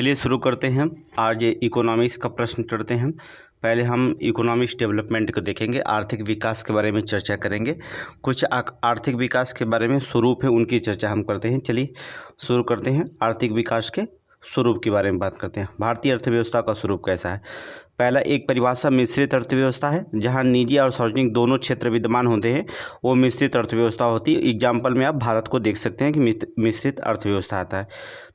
चलिए शुरू करते हैं। आज इकोनॉमिक्स का प्रश्न करते हैं। पहले हम इकोनॉमिक्स डेवलपमेंट को देखेंगे, आर्थिक विकास के बारे में चर्चा करेंगे। कुछ आर्थिक विकास के बारे में स्वरूप है, उनकी चर्चा हम करते हैं। चलिए शुरू करते हैं। आर्थिक विकास के स्वरूप के बारे में बात करते हैं। भारतीय अर्थव्यवस्था का स्वरूप कैसा है? पहला एक परिभाषा मिश्रित अर्थव्यवस्था है, जहां निजी और सार्वजनिक दोनों क्षेत्र विद्यमान होते हैं, वो मिश्रित अर्थव्यवस्था होती है। एग्जाम्पल में आप भारत को देख सकते हैं कि मिश्रित अर्थव्यवस्था आता है।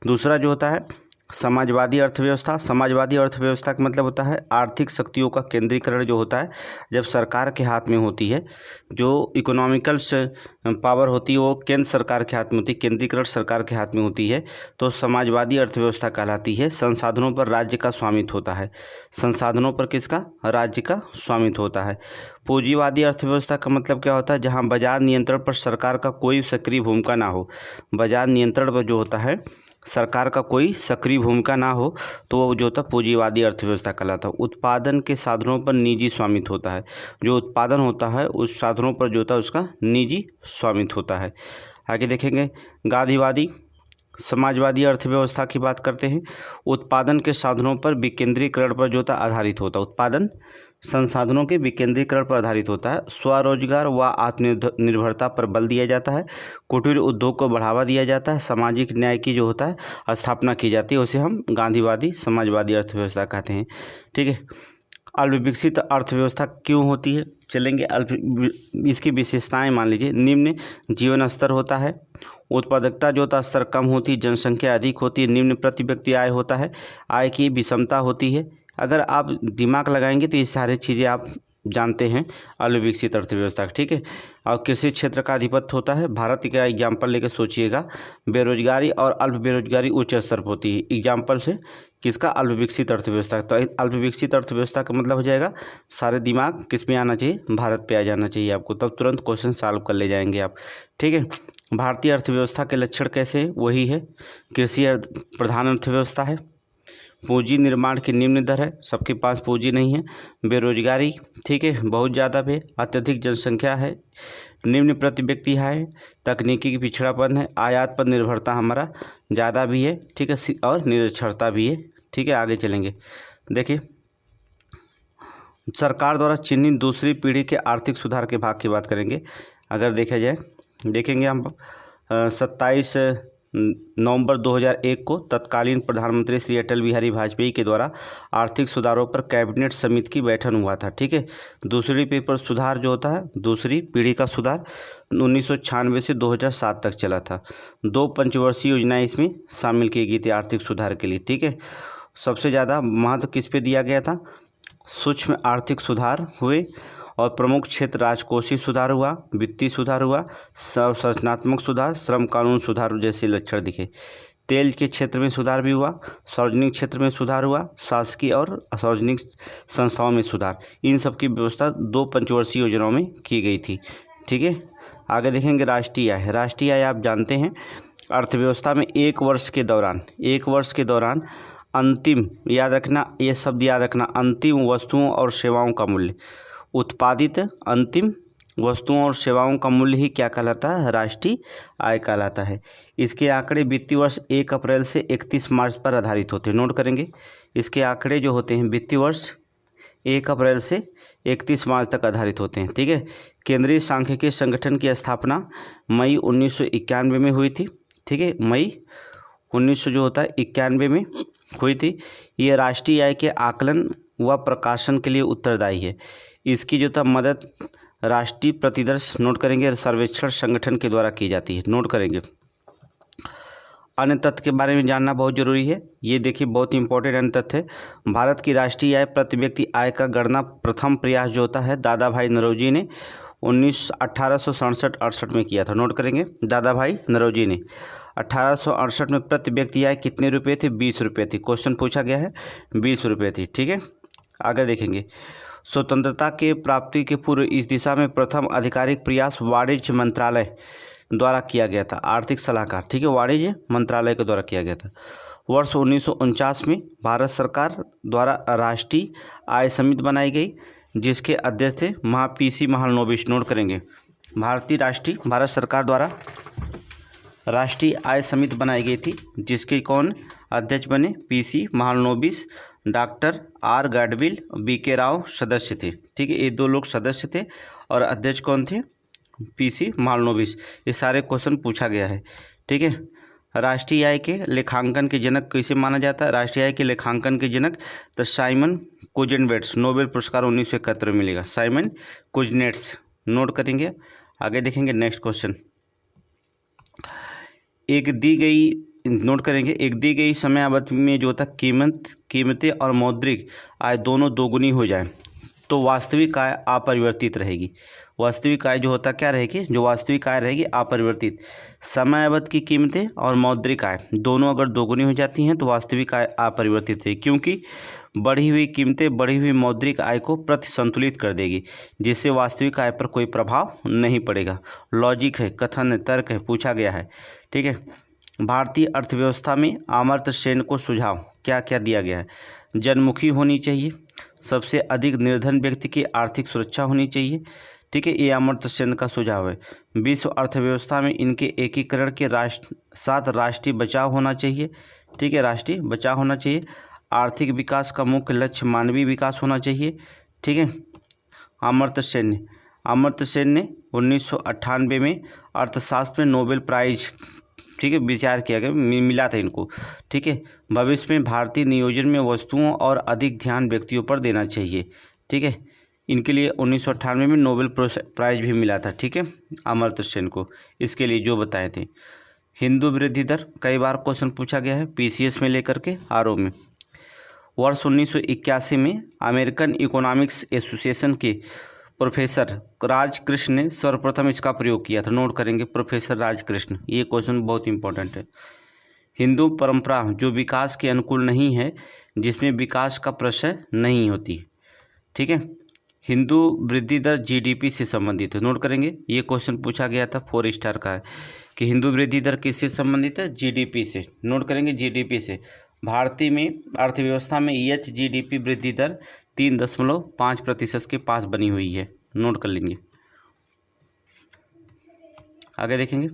दूसरा जो होता है समाजवादी अर्थव्यवस्था। समाजवादी अर्थव्यवस्था का मतलब होता है आर्थिक शक्तियों का केंद्रीकरण जो होता है जब सरकार के हाथ में होती है। जो इकोनॉमिकल पावर होती है वो केंद्र सरकार के हाथ में होती है, केंद्रीकरण सरकार के हाथ में होती है, तो समाजवादी अर्थव्यवस्था कहलाती है। संसाधनों पर राज्य का स्वामित्व होता है। संसाधनों पर किसका? राज्य का स्वामित्व होता है। पूंजीवादी अर्थव्यवस्था का मतलब क्या होता है? जहाँ बाजार नियंत्रण पर सरकार का कोई सक्रिय भूमिका ना हो। बाजार नियंत्रण पर जो होता है सरकार का कोई सक्रिय भूमिका ना हो तो वो जो होता है पूंजीवादी अर्थव्यवस्था कहलाता है। उत्पादन के साधनों पर निजी स्वामित्व होता है। जो उत्पादन होता है उस साधनों पर जो होता है उसका निजी स्वामित्व होता है। आगे देखेंगे गांधीवादी समाजवादी अर्थव्यवस्था की बात करते हैं। उत्पादन के साधनों पर विकेंद्रीकरण पर जो होता है आधारित होता है। उत्पादन संसाधनों के विकेंद्रीकरण पर आधारित होता है। स्वरोजगार व आत्मनिर्भरता पर बल दिया जाता है। कुटीर उद्योग को बढ़ावा दिया जाता है। सामाजिक न्याय की जो होता है स्थापना की जाती है, उसे हम गांधीवादी समाजवादी अर्थव्यवस्था कहते हैं। ठीक है। अल्पविकसित अर्थव्यवस्था क्यों होती है? चलेंगे। इसकी विशेषताएं मान लीजिए, निम्न जीवन स्तर होता है, उत्पादकता जो होता है स्तर कम होती है, जनसंख्या अधिक होती है, निम्न प्रति व्यक्ति आय होता है, आय की विषमता होती है। अगर आप दिमाग लगाएंगे तो ये सारी चीज़ें आप जानते हैं अल्पविकसित अर्थव्यवस्था। ठीक है। और कृषि क्षेत्र का आधिपत्य होता है। भारत का एग्जाम्पल लेकर सोचिएगा। बेरोजगारी और अल्प बेरोजगारी उच्च स्तर पर होती है। एग्जाम्पल से किसका? अल्पविकसित अर्थव्यवस्था। तो अल्पविकसित अर्थव्यवस्था का मतलब हो जाएगा सारे दिमाग किस में आना चाहिए? भारत पे आ जाना चाहिए आपको, तब तुरंत क्वेश्चन सॉल्व कर ले जाएंगे आप। ठीक है। भारतीय अर्थव्यवस्था के लक्षण कैसे हैं? वही है कृषि प्रधान अर्थव्यवस्था है। पूंजी निर्माण की निम्न दर है, सबके पास पूंजी नहीं है। बेरोजगारी ठीक है बहुत ज़्यादा है। अत्यधिक जनसंख्या है। निम्न प्रति व्यक्ति है। तकनीकी की पिछड़ापन है। आयात पर निर्भरता हमारा ज़्यादा भी है। ठीक है। और निरक्षरता भी है। ठीक है। आगे चलेंगे। देखिए सरकार द्वारा चिन्हित दूसरी पीढ़ी के आर्थिक सुधार के भाग की बात करेंगे। अगर देखा जाए देखेंगे हम 27 नवंबर 2001 को तत्कालीन प्रधानमंत्री श्री अटल बिहारी वाजपेयी के द्वारा आर्थिक सुधारों पर कैबिनेट समिति की बैठक हुआ था। ठीक है। दूसरी पीढ़ी पर सुधार जो होता है, दूसरी पीढ़ी का सुधार 1996 से 2007 तक चला था। 2 पंचवर्षीय योजनाएं इसमें शामिल की गई थी आर्थिक सुधार के लिए। ठीक है। सबसे ज़्यादा महत्व किस पे दिया गया था? सूक्ष्म आर्थिक सुधार हुए और प्रमुख क्षेत्र राजकोषीय सुधार हुआ, वित्तीय सुधार हुआ, संरचनात्मक सुधार, श्रम कानून सुधार जैसे लक्षण दिखे। तेल के क्षेत्र में सुधार भी हुआ, सार्वजनिक क्षेत्र में सुधार हुआ, शासकीय और सार्वजनिक संस्थाओं में सुधार। इन सब की व्यवस्था 2 पंचवर्षीय योजनाओं में की गई थी। ठीक है। आगे देखेंगे राष्ट्रीय आय। राष्ट्रीय आय आप जानते हैं अर्थव्यवस्था में एक वर्ष के दौरान अंतिम, याद रखना ये शब्द याद रखना, अंतिम वस्तुओं और सेवाओं का मूल्य, उत्पादित अंतिम वस्तुओं और सेवाओं का मूल्य ही क्या कहलाता है? राष्ट्रीय आय कहलाता है। इसके आंकड़े वित्तीय वर्ष 1 अप्रैल से 31 मार्च पर आधारित होते हैं। नोट करेंगे इसके आंकड़े जो होते हैं वित्तीय वर्ष 1 अप्रैल से 31 मार्च तक आधारित होते हैं। ठीक है। केंद्रीय सांख्यिकी संगठन की स्थापना मई 1991 में हुई थी। ठीक है। मई 1991 में हुई थी। ये राष्ट्रीय आय के आकलन व प्रकाशन के लिए उत्तरदायी है। इसकी जो था मदद राष्ट्रीय प्रतिदर्श, नोट करेंगे, सर्वेक्षण संगठन के द्वारा की जाती है। नोट करेंगे। अन्य तथ्य के बारे में जानना बहुत जरूरी है। ये देखिए बहुत इंपॉर्टेंट अन्य तथ्य है। भारत की राष्ट्रीय आय प्रति व्यक्ति आय का गणना प्रथम प्रयास जो होता है दादा भाई नौरोजी ने 1867-68 में किया था। नोट करेंगे दादा भाई नौरोजी ने 1868 में प्रति व्यक्ति आय कितने रुपये थे? 20 रुपये थी। क्वेश्चन पूछा गया है 20 रुपये थी। ठीक है। आगे देखेंगे स्वतंत्रता के प्राप्ति के पूर्व इस दिशा में प्रथम आधिकारिक प्रयास वाणिज्य मंत्रालय द्वारा किया गया था। आर्थिक सलाहकार। ठीक है। वाणिज्य मंत्रालय के द्वारा किया गया था। वर्ष 1949 में भारत सरकार द्वारा राष्ट्रीय आय समिति बनाई गई, जिसके अध्यक्ष थे PC महालनोबिस। नोट करेंगे भारत सरकार द्वारा राष्ट्रीय आय समिति बनाई गई थी, जिसके कौन अध्यक्ष बने? PC Mahalanobis, doctor R Gadgil, BK Rao सदस्य थे। ठीक है, ये 2 लोग सदस्य थे और अध्यक्ष कौन थे? पीसी महालनोबिस। ये सारे क्वेश्चन पूछा गया है। ठीक है, राष्ट्रीय आय के लेखांकन के जनक किसे माना जाता है? राष्ट्रीय आय के लेखांकन के जनक तो साइमन कुजनेट्स, नोबेल पुरस्कार 1971 में मिलेगा, साइमन कुजनेट्स। नोट करेंगे, आगे देखेंगे नेक्स्ट क्वेश्चन। एक दी गई समय अवधि में जो होता कीमतें और मौद्रिक आय दोनों दोगुनी हो जाए तो वास्तविक आय अपरिवर्तित रहेगी। वास्तविक आय जो होता क्या रहेगी? जो वास्तविक आय रहेगी अपरिवर्तित। समय अवधि की कीमतें और मौद्रिक आय दोनों अगर दोगुनी हो जाती हैं तो वास्तविक आय अपरिवर्तित है, क्योंकि बढ़ी हुई कीमतें बढ़ी हुई मौद्रिक आय को प्रतिसंतुलित कर देगी, जिससे वास्तविक आय पर कोई प्रभाव नहीं पड़ेगा। लॉजिक है, कथन है, तर्क है, पूछा गया है। ठीक है, भारतीय अर्थव्यवस्था में अमर्त्य सेन को सुझाव क्या क्या दिया गया है? जनमुखी होनी चाहिए, सबसे अधिक निर्धन व्यक्ति की आर्थिक सुरक्षा होनी चाहिए। ठीक है, ये अमर्त्य सेन का सुझाव है। विश्व अर्थव्यवस्था में इनके एकीकरण के साथ राष्ट्रीय बचाव होना चाहिए। ठीक है, राष्ट्रीय बचाव होना चाहिए। आर्थिक विकास का मुख्य लक्ष्य मानवीय विकास होना चाहिए। ठीक है, अमर्त्य सेन ने 1998 में अर्थशास्त्र में नोबेल प्राइज, ठीक है, विचार किया गया, मिला था इनको। ठीक है, भविष्य में भारतीय नियोजन में वस्तुओं और अधिक ध्यान व्यक्तियों पर देना चाहिए। ठीक है, इनके लिए 1998 में नोबेल प्राइज भी मिला था। ठीक है, अमर्त्य सेन को, इसके लिए जो बताए थे। हिंदू वृद्धि दर कई बार क्वेश्चन पूछा गया है, पीसीएस में लेकर के आरओ में। वर्ष 1981 में अमेरिकन इकोनॉमिक्स एसोसिएशन के प्रोफेसर राजकृष्ण ने सर्वप्रथम इसका प्रयोग किया था। नोट करेंगे, प्रोफेसर राजकृष्ण। ये क्वेश्चन बहुत इंपॉर्टेंट है। हिंदू परंपरा जो विकास के अनुकूल नहीं है, जिसमें विकास का प्रश्न नहीं होती। ठीक है, हिंदू वृद्धि दर जीडीपी से संबंधित है। नोट करेंगे, ये क्वेश्चन पूछा गया था, 4 स्टार का है कि हिंदू वृद्धि दर किससे संबंधित है? जीडीपी से। नोट करेंगे, जीडीपी से। भारतीय में अर्थव्यवस्था में जीडीपी वृद्धि दर 3.5% के पास बनी हुई है। नोट कर लेंगे, आगे देखेंगे।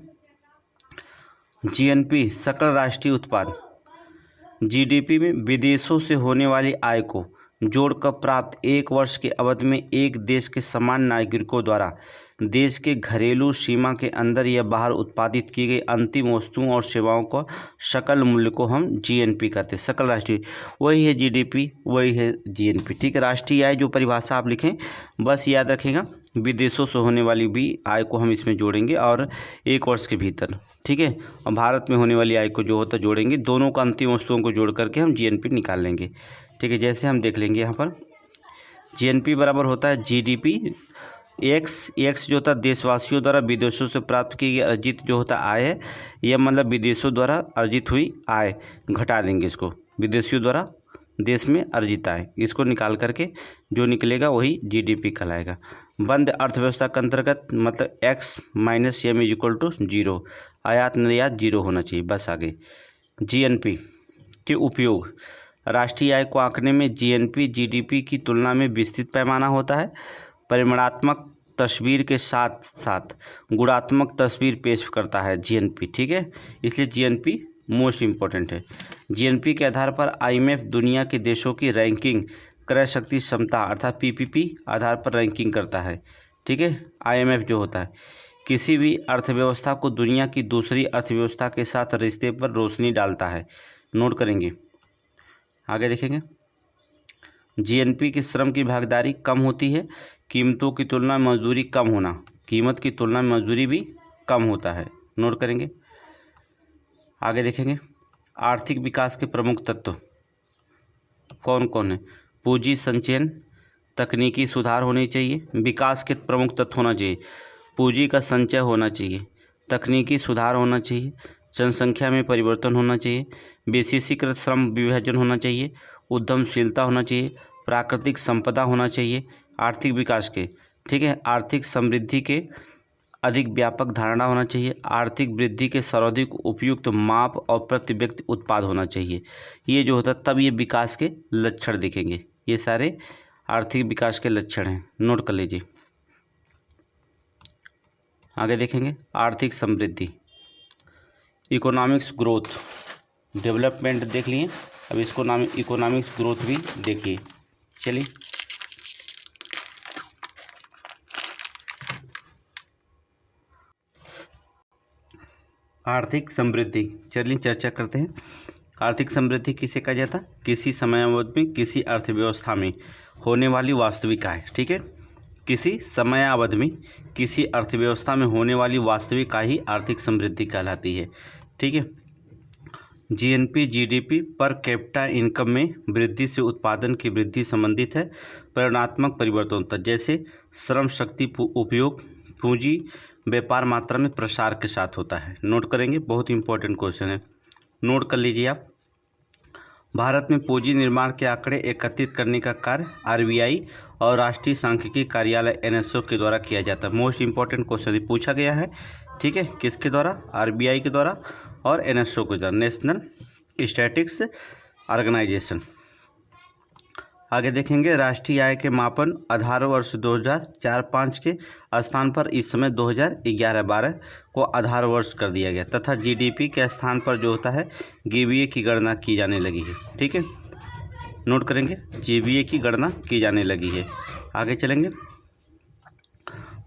जीएनपी सकल राष्ट्रीय उत्पाद, जीडीपी में विदेशों से होने वाली आय को जोड़कर प्राप्त 1 वर्ष के अवधि में एक देश के समान नागरिकों द्वारा देश के घरेलू सीमा के अंदर या बाहर उत्पादित की गई अंतिम वस्तुओं और सेवाओं को सकल मूल्य को हम जीएनपी कहते हैं। सकल राष्ट्रीय, वही है जीडीपी, वही है जीएनपी। ठीक है, राष्ट्रीय आय जो परिभाषा आप लिखें, बस याद रखिएगा, विदेशों से होने वाली भी आय को हम इसमें जोड़ेंगे और 1 वर्ष के भीतर। ठीक है, और भारत में होने वाली आय को जो होता जोड़ेंगे, दोनों का अंतिम वस्तुओं को जोड़ करके हम जीएनपी निकाल लेंगे। ठीक है, जैसे हम देख लेंगे यहाँ पर जीएनपी बराबर होता है जीडीपी एक्स जो होता है देशवासियों द्वारा विदेशों से प्राप्त की गई अर्जित जो होता आय है, यह मतलब विदेशों द्वारा अर्जित हुई आय, घटा देंगे इसको, विदेशियों द्वारा देश में अर्जित आय, इसको निकाल करके जो निकलेगा वही जीडीपी कहलाएगा। बंद अर्थव्यवस्था के अंतर्गत मतलब x - m = 0, आयात निर्यात 0 होना चाहिए। बस आगे जीएनपी के उपयोग, राष्ट्रीय आय को आंकने में जीएनपी जीडीपी की तुलना में विस्तृत पैमाना होता है। परिमाणात्मक तस्वीर के साथ साथ गुणात्मक तस्वीर पेश करता है जीएनपी। ठीक है, इसलिए जीएनपी मोस्ट इम्पोर्टेंट है। जीएनपी के आधार पर आईएमएफ दुनिया के देशों की रैंकिंग क्रय शक्ति क्षमता अर्थात पीपीपी आधार पर रैंकिंग करता है। ठीक है, आईएमएफ जो होता है किसी भी अर्थव्यवस्था को दुनिया की दूसरी अर्थव्यवस्था के साथ रिश्ते पर रोशनी डालता है। नोट करेंगे, आगे देखेंगे। जीएनपी की श्रम की भागीदारी कम होती है, कीमतों की तुलना में मजदूरी कम होना, कीमत की तुलना में मजदूरी भी कम होता है। नोट करेंगे, आगे देखेंगे। आर्थिक विकास के प्रमुख तत्व कौन कौन है? पूंजी संचयन, तकनीकी सुधार होने चाहिए। विकास के प्रमुख तत्व होना चाहिए, पूंजी का संचय होना चाहिए, तकनीकी सुधार होना चाहिए, जनसंख्या में परिवर्तन होना चाहिए, विशेषीकृत श्रम विभाजन होना चाहिए, उद्यमशीलता होना चाहिए, प्राकृतिक संपदा होना चाहिए। आर्थिक विकास के, ठीक है, आर्थिक समृद्धि के अधिक व्यापक धारणा होना चाहिए। आर्थिक वृद्धि के सर्वाधिक उपयुक्त माप और प्रति व्यक्ति उत्पाद होना चाहिए। ये जो होता तब ये विकास के लक्षण दिखेंगे। ये सारे आर्थिक विकास के लक्षण हैं, नोट कर लीजिए। आगे देखेंगे आर्थिक समृद्धि। इकोनॉमिक्स ग्रोथ डेवलपमेंट देख लिए, अब इसको नाम इकोनॉमिक्स ग्रोथ भी देखिए। चलिए आर्थिक समृद्धि, चलिए चर्चा करते हैं। आर्थिक समृद्धि किसे कहा जाता है? किसी समयावधि में किसी अर्थव्यवस्था में होने वाली वास्तविक आय। ठीक है, किसी समयावधि में किसी अर्थव्यवस्था में होने वाली वास्तविक आय ही आर्थिक समृद्धि कहलाती है। ठीक है, GNP GDP per capita income में वृद्धि से उत्पादन की वृद्धि संबंधित है। परिमाणात्मक परिवर्तन तक जैसे श्रम शक्ति उपयोग पूंजी व्यापार मात्रा में प्रसार के साथ होता है। नोट करेंगे, बहुत इंपॉर्टेंट क्वेश्चन है, नोट कर लीजिए आप। भारत में पूंजी निर्माण के आंकड़े एकत्रित करने का कार्य आरबीआई और राष्ट्रीय सांख्यिकी कार्यालय एनएसओ के द्वारा किया जाता है। मोस्ट इंपॉर्टेंट क्वेश्चन पूछा गया है। ठीक है, किसके द्वारा? आरबीआई के द्वारा और एनएसओ के द्वारा, नेशनल स्टैटिस्टिक्स ऑर्गेनाइजेशन। आगे देखेंगे, राष्ट्रीय आय के मापन आधार वर्ष 2004-05 के स्थान पर इस समय 2011-12 को आधार वर्ष कर दिया गया तथा जीडीपी के स्थान पर जो होता है जीबीए की गणना की जाने लगी है। ठीक है, नोट करेंगे, जीबीए की गणना की जाने लगी है। आगे चलेंगे,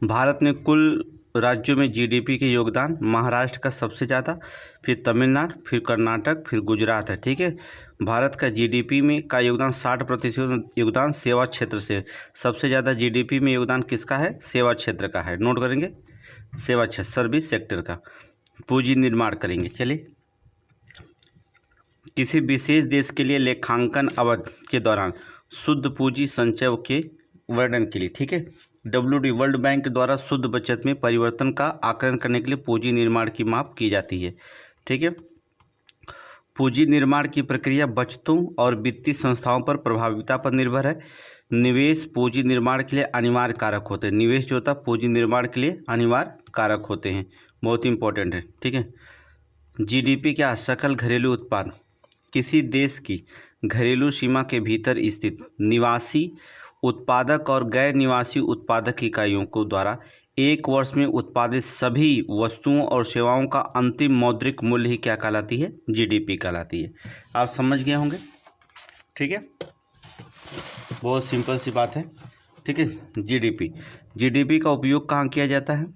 भारत में कुल राज्यों में जीडीपी के योगदान महाराष्ट्र का सबसे ज़्यादा, फिर तमिलनाडु, फिर कर्नाटक, फिर गुजरात है। ठीक है, भारत का जीडीपी में का योगदान 60% योगदान सेवा क्षेत्र से, सबसे ज़्यादा जीडीपी में योगदान किसका है? सेवा क्षेत्र का है। नोट करेंगे, सेवा क्षेत्र, सर्विस सेक्टर का। पूंजी निर्माण करेंगे। चलिए, किसी विशेष देश के लिए लेखांकन अवधि के दौरान शुद्ध पूंजी संचय के वर्णन के लिए, ठीक है, WD वर्ल्ड बैंक के द्वारा शुद्ध बचत में परिवर्तन का आकलन करने के लिए पूंजी निर्माण की माप की जाती है। ठीक है, पूंजी निर्माण की प्रक्रिया बचतों और वित्तीय संस्थाओं पर प्रभाविता पर निर्भर है। निवेश पूंजी निर्माण के लिए अनिवार्य कारक होते हैं। निवेश जो होता है पूंजी निर्माण के लिए अनिवार्य कारक होते हैं, बहुत इंपॉर्टेंट है। ठीक है, जीडीपी क्या? सकल घरेलू उत्पाद, किसी देश की घरेलू सीमा के भीतर स्थित निवासी उत्पादक और गैर निवासी उत्पादक इकाइयों को द्वारा एक वर्ष में उत्पादित सभी वस्तुओं और सेवाओं का अंतिम मौद्रिक मूल्य ही क्या कहलाती है? जीडीपी कहलाती है। आप समझ गए होंगे। ठीक है, बहुत सिंपल सी बात है। ठीक है, जीडीपी का उपयोग कहाँ किया जाता है?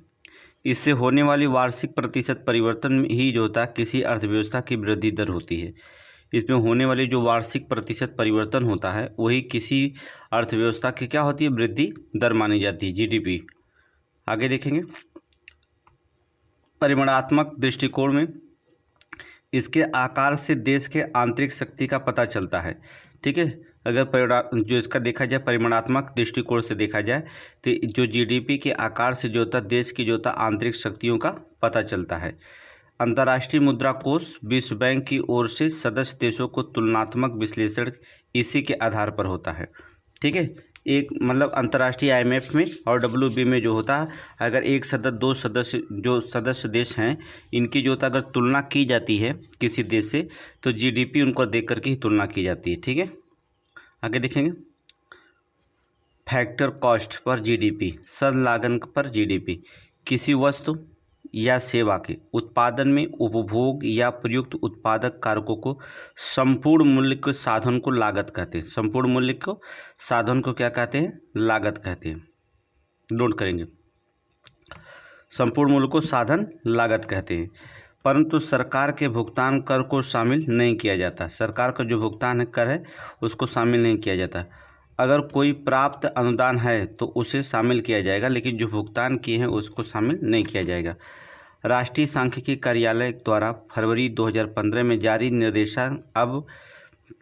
इससे होने वाली वार्षिक प्रतिशत परिवर्तन ही जो होता है किसी अर्थव्यवस्था की वृद्धि दर होती है। इसमें होने वाली जो वार्षिक प्रतिशत परिवर्तन होता है वही किसी अर्थव्यवस्था की क्या होती है? वृद्धि दर मानी जाती है, जीडीपी। आगे देखेंगे, परिमाणात्मक दृष्टिकोण में इसके आकार से देश के आंतरिक शक्ति का पता चलता है। ठीक है, अगर जो इसका देखा जाए परिमाणात्मक दृष्टिकोण से देखा जाए तो जो जीडीपी के आकार से जो होता देश की जो होता आंतरिक शक्तियों का पता चलता है। अंतर्राष्ट्रीय मुद्रा कोष विश्व बैंक की ओर से सदस्य देशों को तुलनात्मक विश्लेषण इसी के आधार पर होता है। ठीक है, एक मतलब अंतर्राष्ट्रीय आईएमएफ में और डब्ल्यूबी में जो होता है अगर एक सदस्य दो सदस्य जो सदस्य देश हैं इनकी जो होता अगर तुलना की जाती है किसी देश से तो जीडीपी उनको देख करके ही तुलना की जाती है। ठीक है, आगे देखेंगे, फैक्टर कॉस्ट पर जीडीपी, सद लागत पर जीडीपी, किसी वस्तु या सेवा के उत्पादन में उपभोग या प्रयुक्त उत्पादक कारकों को संपूर्ण मूल्य के साधन को लागत कहते हैं। संपूर्ण मूल्य को साधन को क्या कहते हैं? लागत कहते हैं। नोट करेंगे, संपूर्ण मूल्य को साधन लागत कहते हैं। परंतु सरकार के भुगतान कर को शामिल नहीं किया जाता। सरकार का जो भुगतान कर है उसको शामिल नहीं किया जाता। अगर कोई प्राप्त अनुदान है तो उसे शामिल किया जाएगा, लेकिन जो भुगतान किए हैं उसको शामिल नहीं किया जाएगा। राष्ट्रीय सांख्यिकी कार्यालय द्वारा फरवरी 2015 में जारी निर्देशांक अब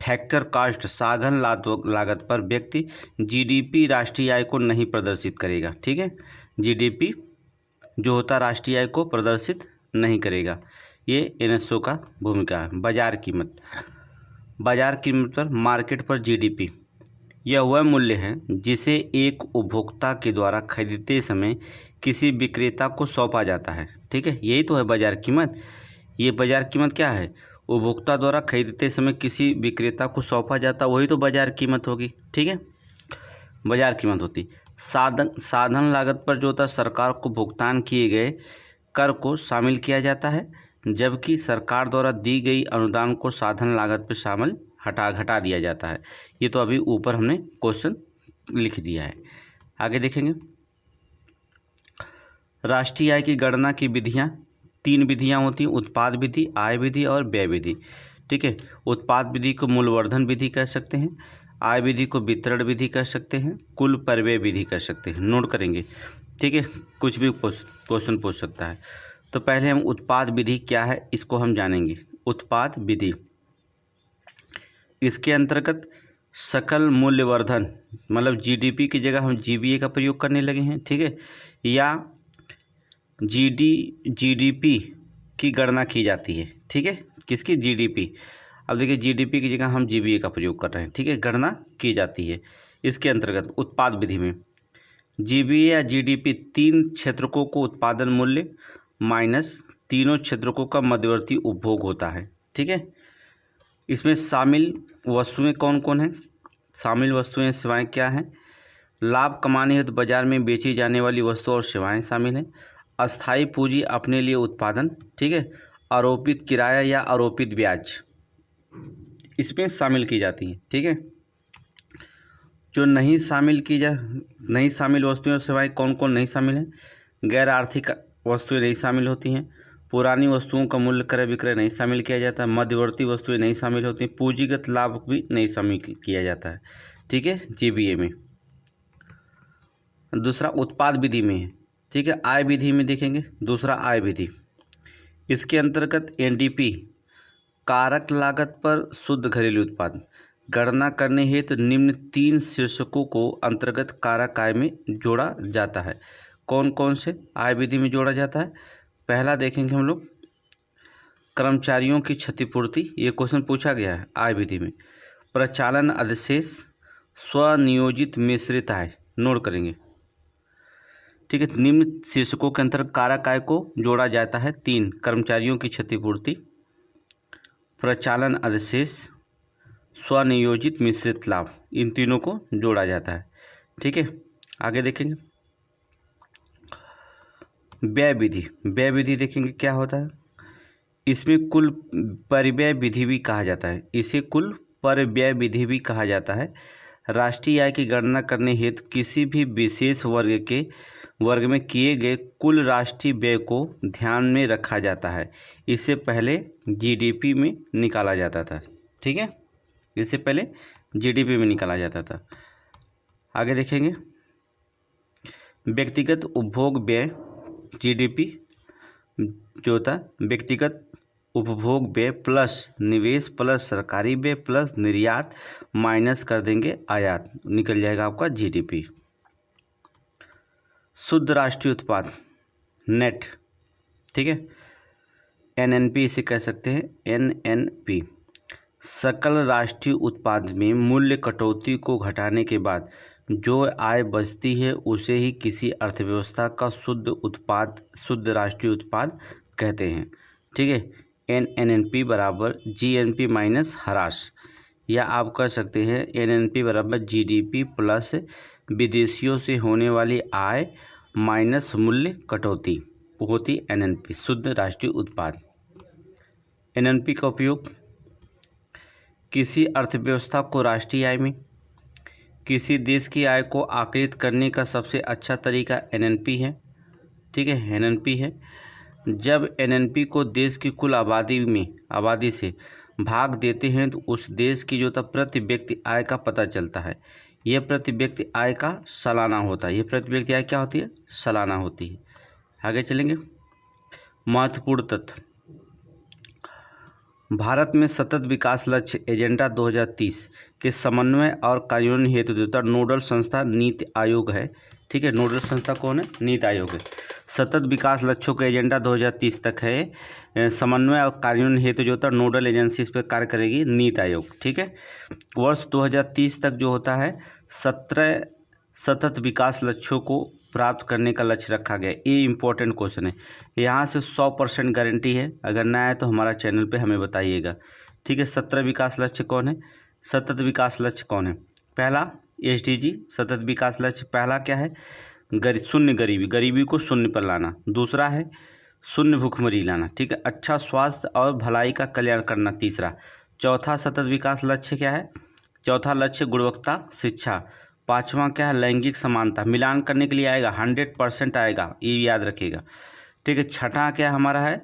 फैक्टर कॉस्ट साधन लागत पर व्यक्ति जीडीपी राष्ट्रीय आय को नहीं प्रदर्शित करेगा। ठीक है, जीडीपी जो होता राष्ट्रीय आय को प्रदर्शित नहीं करेगा। ये एनएसओ का भूमिका है। बाजार कीमत पर मार्केट पर जीडीपी यह वह मूल्य है जिसे एक उपभोक्ता के द्वारा खरीदते समय किसी विक्रेता को सौंपा जाता है। ठीक है, यही तो है बाजार कीमत। ये बाजार कीमत क्या है? उपभोक्ता द्वारा खरीदते समय किसी विक्रेता को सौंपा जाता, वही तो बाजार कीमत होगी। ठीक है, बाजार कीमत होती। साधन लागत पर जो होता है सरकार को भुगतान किए गए कर को शामिल किया जाता है। जबकि सरकार द्वारा दी गई अनुदान को साधन लागत पर शामिल घटा दिया जाता है। ये तो अभी ऊपर हमने क्वेश्चन लिख दिया है। आगे देखेंगे, राष्ट्रीय आय की गणना की विधियाँ 3 विधियाँ होती हैं, उत्पाद विधि, आय विधि और व्यय विधि। ठीक है, उत्पाद विधि को मूल्यवर्धन विधि कह सकते हैं, आय विधि को वितरण विधि कह सकते हैं, कुल परिव्यय विधि कह सकते हैं। नोट करेंगे, ठीक है, कुछ भी क्वेश्चन पूछ सकता है। तो पहले हम उत्पाद विधि क्या है इसको हम जानेंगे। उत्पाद विधि, इसके अंतर्गत सकल मूल्यवर्धन मतलब जीडीपी की जगह हम जीबीए का प्रयोग करने लगे हैं। ठीक है, या जीडीपी की गणना की जाती है। ठीक है, किसकी? जीडीपी। अब देखिए जीडीपी की जगह हम जीबीए का प्रयोग कर रहे हैं। ठीक है, गणना की जाती है। इसके अंतर्गत उत्पाद विधि में जीबीए या जीडीपी 3 क्षेत्रकों को उत्पादन मूल्य माइनस तीनों क्षेत्रकों का मध्यवर्ती उपभोग होता है। ठीक है, इसमें शामिल वस्तुएं कौन कौन हैं? शामिल वस्तुएं सेवाएं क्या हैं? लाभ कमाने हेतु बाजार में बेची जाने वाली वस्तु और सेवाएं शामिल हैं। अस्थायी पूंजी अपने लिए उत्पादन। ठीक है, आरोपित किराया या आरोपित ब्याज इसमें शामिल की जाती हैं। ठीक है, जो नहीं शामिल वस्तुएं और सेवाएं कौन कौन नहीं शामिल हैं? गैर आर्थिक वस्तुएं नहीं शामिल होती हैं, पुरानी वस्तुओं का मूल्य क्रय विक्रय नहीं शामिल किया जाता, मध्यवर्ती वस्तुएं नहीं शामिल होती, पूंजीगत लाभ भी नहीं शामिल किया जाता है। ठीक है, जीबीए में। दूसरा उत्पाद विधि में है। ठीक है, आय विधि में देखेंगे। दूसरा आय विधि, इसके अंतर्गत एनडीपी कारक लागत पर शुद्ध घरेलू उत्पाद गणना करने हेतु निम्न 3 शीर्षकों को अंतर्गत कारक आय में जोड़ा जाता है। कौन कौन से आय विधि में जोड़ा जाता है? पहला देखेंगे हम लोग कर्मचारियों की क्षतिपूर्ति, ये क्वेश्चन पूछा गया है आय विधि में। प्रचालन अधिशेष, स्वनियोजित मिश्रित आय। नोट करेंगे। ठीक है, निम्न शीर्षकों के अंतर्गत कारक आय को जोड़ा जाता है 3, कर्मचारियों की क्षतिपूर्ति, प्रचालन अधिशेष, स्वनियोजित मिश्रित लाभ। इन तीनों को जोड़ा जाता है। ठीक है, आगे देखेंगे व्यय विधि। व्यय विधि देखेंगे क्या होता है। इसमें कुल परिव्यय विधि भी कहा जाता है, इसे कुल परिव्यय विधि भी कहा जाता है। राष्ट्रीय आय की गणना करने हेतु किसी भी विशेष वर्ग में किए गए कुल राष्ट्रीय व्यय को ध्यान में रखा जाता है। इससे पहले जीडीपी में निकाला जाता था। ठीक है, इससे पहले जीडीपी में निकाला जाता था। आगे देखेंगे व्यक्तिगत उपभोग व्यय। जीडीपी जो था व्यक्तिगत उपभोग व्यय प्लस निवेश प्लस सरकारी व्यय प्लस निर्यात माइनस कर देंगे आयात, निकल जाएगा आपका जीडीपी। शुद्ध राष्ट्रीय उत्पाद नेट। ठीक है, एनएनपी इसे कह सकते हैं, एनएनपी। सकल राष्ट्रीय उत्पाद में मूल्य कटौती को घटाने के बाद जो आय बचती है उसे ही किसी अर्थव्यवस्था का शुद्ध राष्ट्रीय उत्पाद कहते हैं। ठीक है, एनएनपी बराबर जीएनपी माइनस ह्रास, या आप कह सकते हैं एनएनपी बराबर जीडीपी प्लस विदेशियों से होने वाली आय माइनस मूल्य कटौती होती एनएनपी, शुद्ध राष्ट्रीय उत्पाद। एनएनपी का उपयोग किसी अर्थव्यवस्था को राष्ट्रीय आय में, किसी देश की आय को आकलित करने का सबसे अच्छा तरीका एनएनपी है। ठीक है, एनएनपी है। जब एनएनपी को देश की कुल आबादी से भाग देते हैं तो उस देश की जो प्रति व्यक्ति आय का पता चलता है। यह प्रति व्यक्ति आय का सालाना होता है। यह प्रति व्यक्ति आय क्या होती है? सालाना होती है। आगे चलेंगे महत्वपूर्ण तथ्य। भारत में सतत विकास लक्ष्य एजेंडा 2030 के समन्वय और कार्यान्वयन हेतु नोडल संस्था नीति आयोग है। ठीक है, नोडल संस्था कौन है? नीति आयोग है। सतत विकास लक्ष्यों के एजेंडा 2030 तक है। समन्वय और कार्यान्वयन हेतु नोडल एजेंसी इस पर कार्य करेगी नीति आयोग। ठीक है, वर्ष 2030 तक जो होता है 17 सतत विकास लक्ष्यों को प्राप्त करने का लक्ष्य रखा गया। ये इंपॉर्टेंट क्वेश्चन है, यहाँ से 100% गारंटी है। अगर ना आए तो हमारा चैनल पे हमें बताइएगा। ठीक है, 17 विकास लक्ष्य कौन है? सतत विकास लक्ष्य कौन है? पहला एसडीजी सतत विकास लक्ष्य पहला क्या है? शून्य गरीबी को शून्य पर लाना। दूसरा है शून्य भूखमरी लाना, ठीक है। अच्छा स्वास्थ्य और भलाई का कल्याण करना, तीसरा। चौथा सतत विकास लक्ष्य क्या है? चौथा लक्ष्य गुणवत्ता शिक्षा। पांचवा क्या है? लैंगिक समानता। मिलान करने के लिए आएगा, 100% आएगा, ये याद रखिएगा, ठीक है। छठा क्या हमारा है?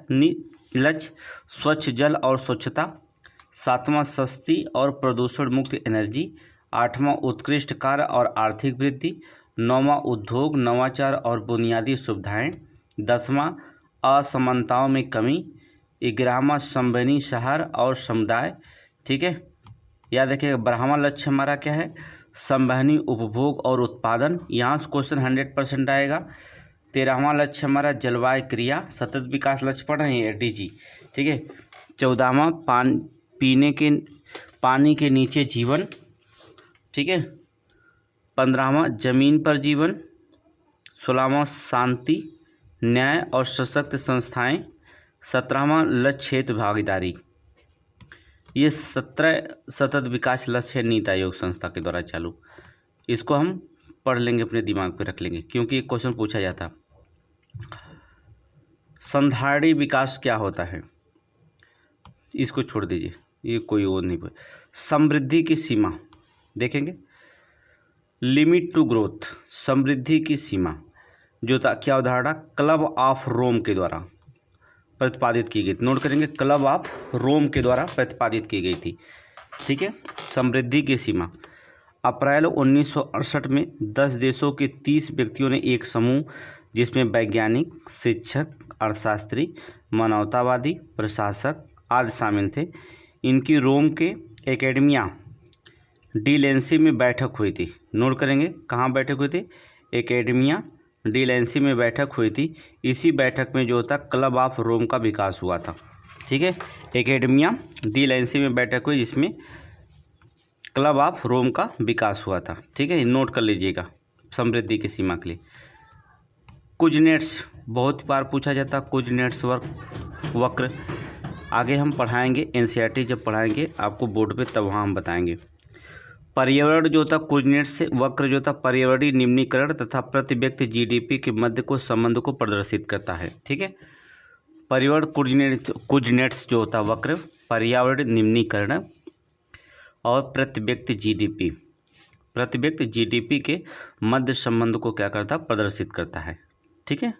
लक्ष्य स्वच्छ जल और स्वच्छता। सातवां सस्ती और प्रदूषण मुक्त एनर्जी। आठवां उत्कृष्ट कार्य और आर्थिक वृद्धि। नौवां उद्योग नवाचार और बुनियादी सुविधाएं। 10वां असमानताओं में कमी। 11वां संवहनी शहर और समुदाय, ठीक है। याद रखिएगा 12वां लक्ष्य हमारा क्या है? संवहनी उपभोग और उत्पादन, यहाँ से क्वेश्चन 100% आएगा। 13वां लक्ष्य हमारा जलवायु क्रिया, सतत विकास लक्ष्य पढ़ रहे हैं एसडीजी, ठीक है। 14वां पानी के नीचे जीवन, ठीक है। 15वां जमीन पर जीवन। 16वां शांति न्याय और सशक्त संस्थाएं। 17वां लक्ष्य क्षेत्र भागीदारी। ये 17 सतत विकास लक्ष्य है नीति आयोग संस्था के द्वारा चालू। इसको हम पढ़ लेंगे, अपने दिमाग पे रख लेंगे, क्योंकि एक क्वेश्चन पूछा जाता। संधारणीय विकास क्या होता है? इसको छोड़ दीजिए, ये कोई और नहीं। समृद्धि की सीमा देखेंगे, लिमिट टू ग्रोथ, समृद्धि की सीमा जो था क्या अवधारणा? क्लब ऑफ रोम के द्वारा प्रतिपादित की गई। नोट करेंगे, क्लब ऑफ रोम के द्वारा प्रतिपादित की गई थी, ठीक है। समृद्धि की सीमा अप्रैल 1968 में 10 देशों के 30 व्यक्तियों ने एक समूह, जिसमें वैज्ञानिक, शिक्षक, अर्थशास्त्री, मानवतावादी, प्रशासक आदि शामिल थे, इनकी रोम के एकेडमिया डी लेंसी में बैठक हुई थी। नोट करेंगे, कहाँ बैठक हुई थी? एकेडमिया डी लेंसी में बैठक हुई थी। इसी बैठक में जो था क्लब ऑफ रोम का विकास हुआ था, ठीक है। एकेडमिया डी लेंसी में बैठक हुई, जिसमें क्लब ऑफ रोम का विकास हुआ था, ठीक है। नोट कर लीजिएगा समृद्धि की सीमा के लिए। कुजनेट्स बहुत बार पूछा जाता, कुजनेट्स वक्र आगे हम पढ़ाएंगे, एनसीईआरटी जब पढ़ाएंगे आपको बोर्ड पे, तब वहाँ हम बताएंगे। पर्यावरण जो था कुजनेट्स वक्र जो था पर्यावरणीय निम्नीकरण तथा प्रति व्यक्ति जीडीपी के मध्य को संबंध को प्रदर्शित करता है, ठीक है। पर्यावरण कुजनेट्स जो होता वक्र पर्यावरण निम्नीकरण और प्रति व्यक्ति जीडीपी के मध्य संबंध को क्या करता? प्रदर्शित करता है, ठीक है।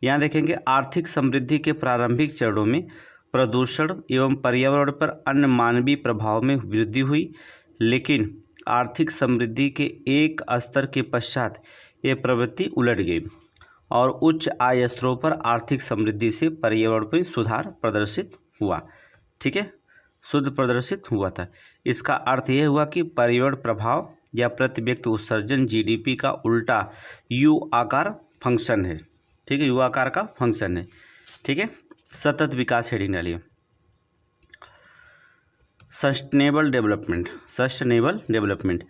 यहाँ देखेंगे, आर्थिक समृद्धि के प्रारंभिक चरणों में प्रदूषण एवं पर्यावरण पर अन्य मानवीय प्रभाव में वृद्धि हुई, लेकिन आर्थिक समृद्धि के एक स्तर के पश्चात ये प्रवृत्ति उलट गई और उच्च आय स्तरों पर आर्थिक समृद्धि से पर्यावरण पर सुधार प्रदर्शित हुआ, ठीक है। शुद्ध प्रदर्शित हुआ था। इसका अर्थ यह हुआ कि पर्यावरण प्रभाव या प्रति व्यक्ति उत्सर्जन जीडीपी का उल्टा यू आकार फंक्शन है, ठीक है। यू आकार का फंक्शन है, ठीक है। सतत विकास हेडिंग डालिए। सस्टेनेबल डेवलपमेंट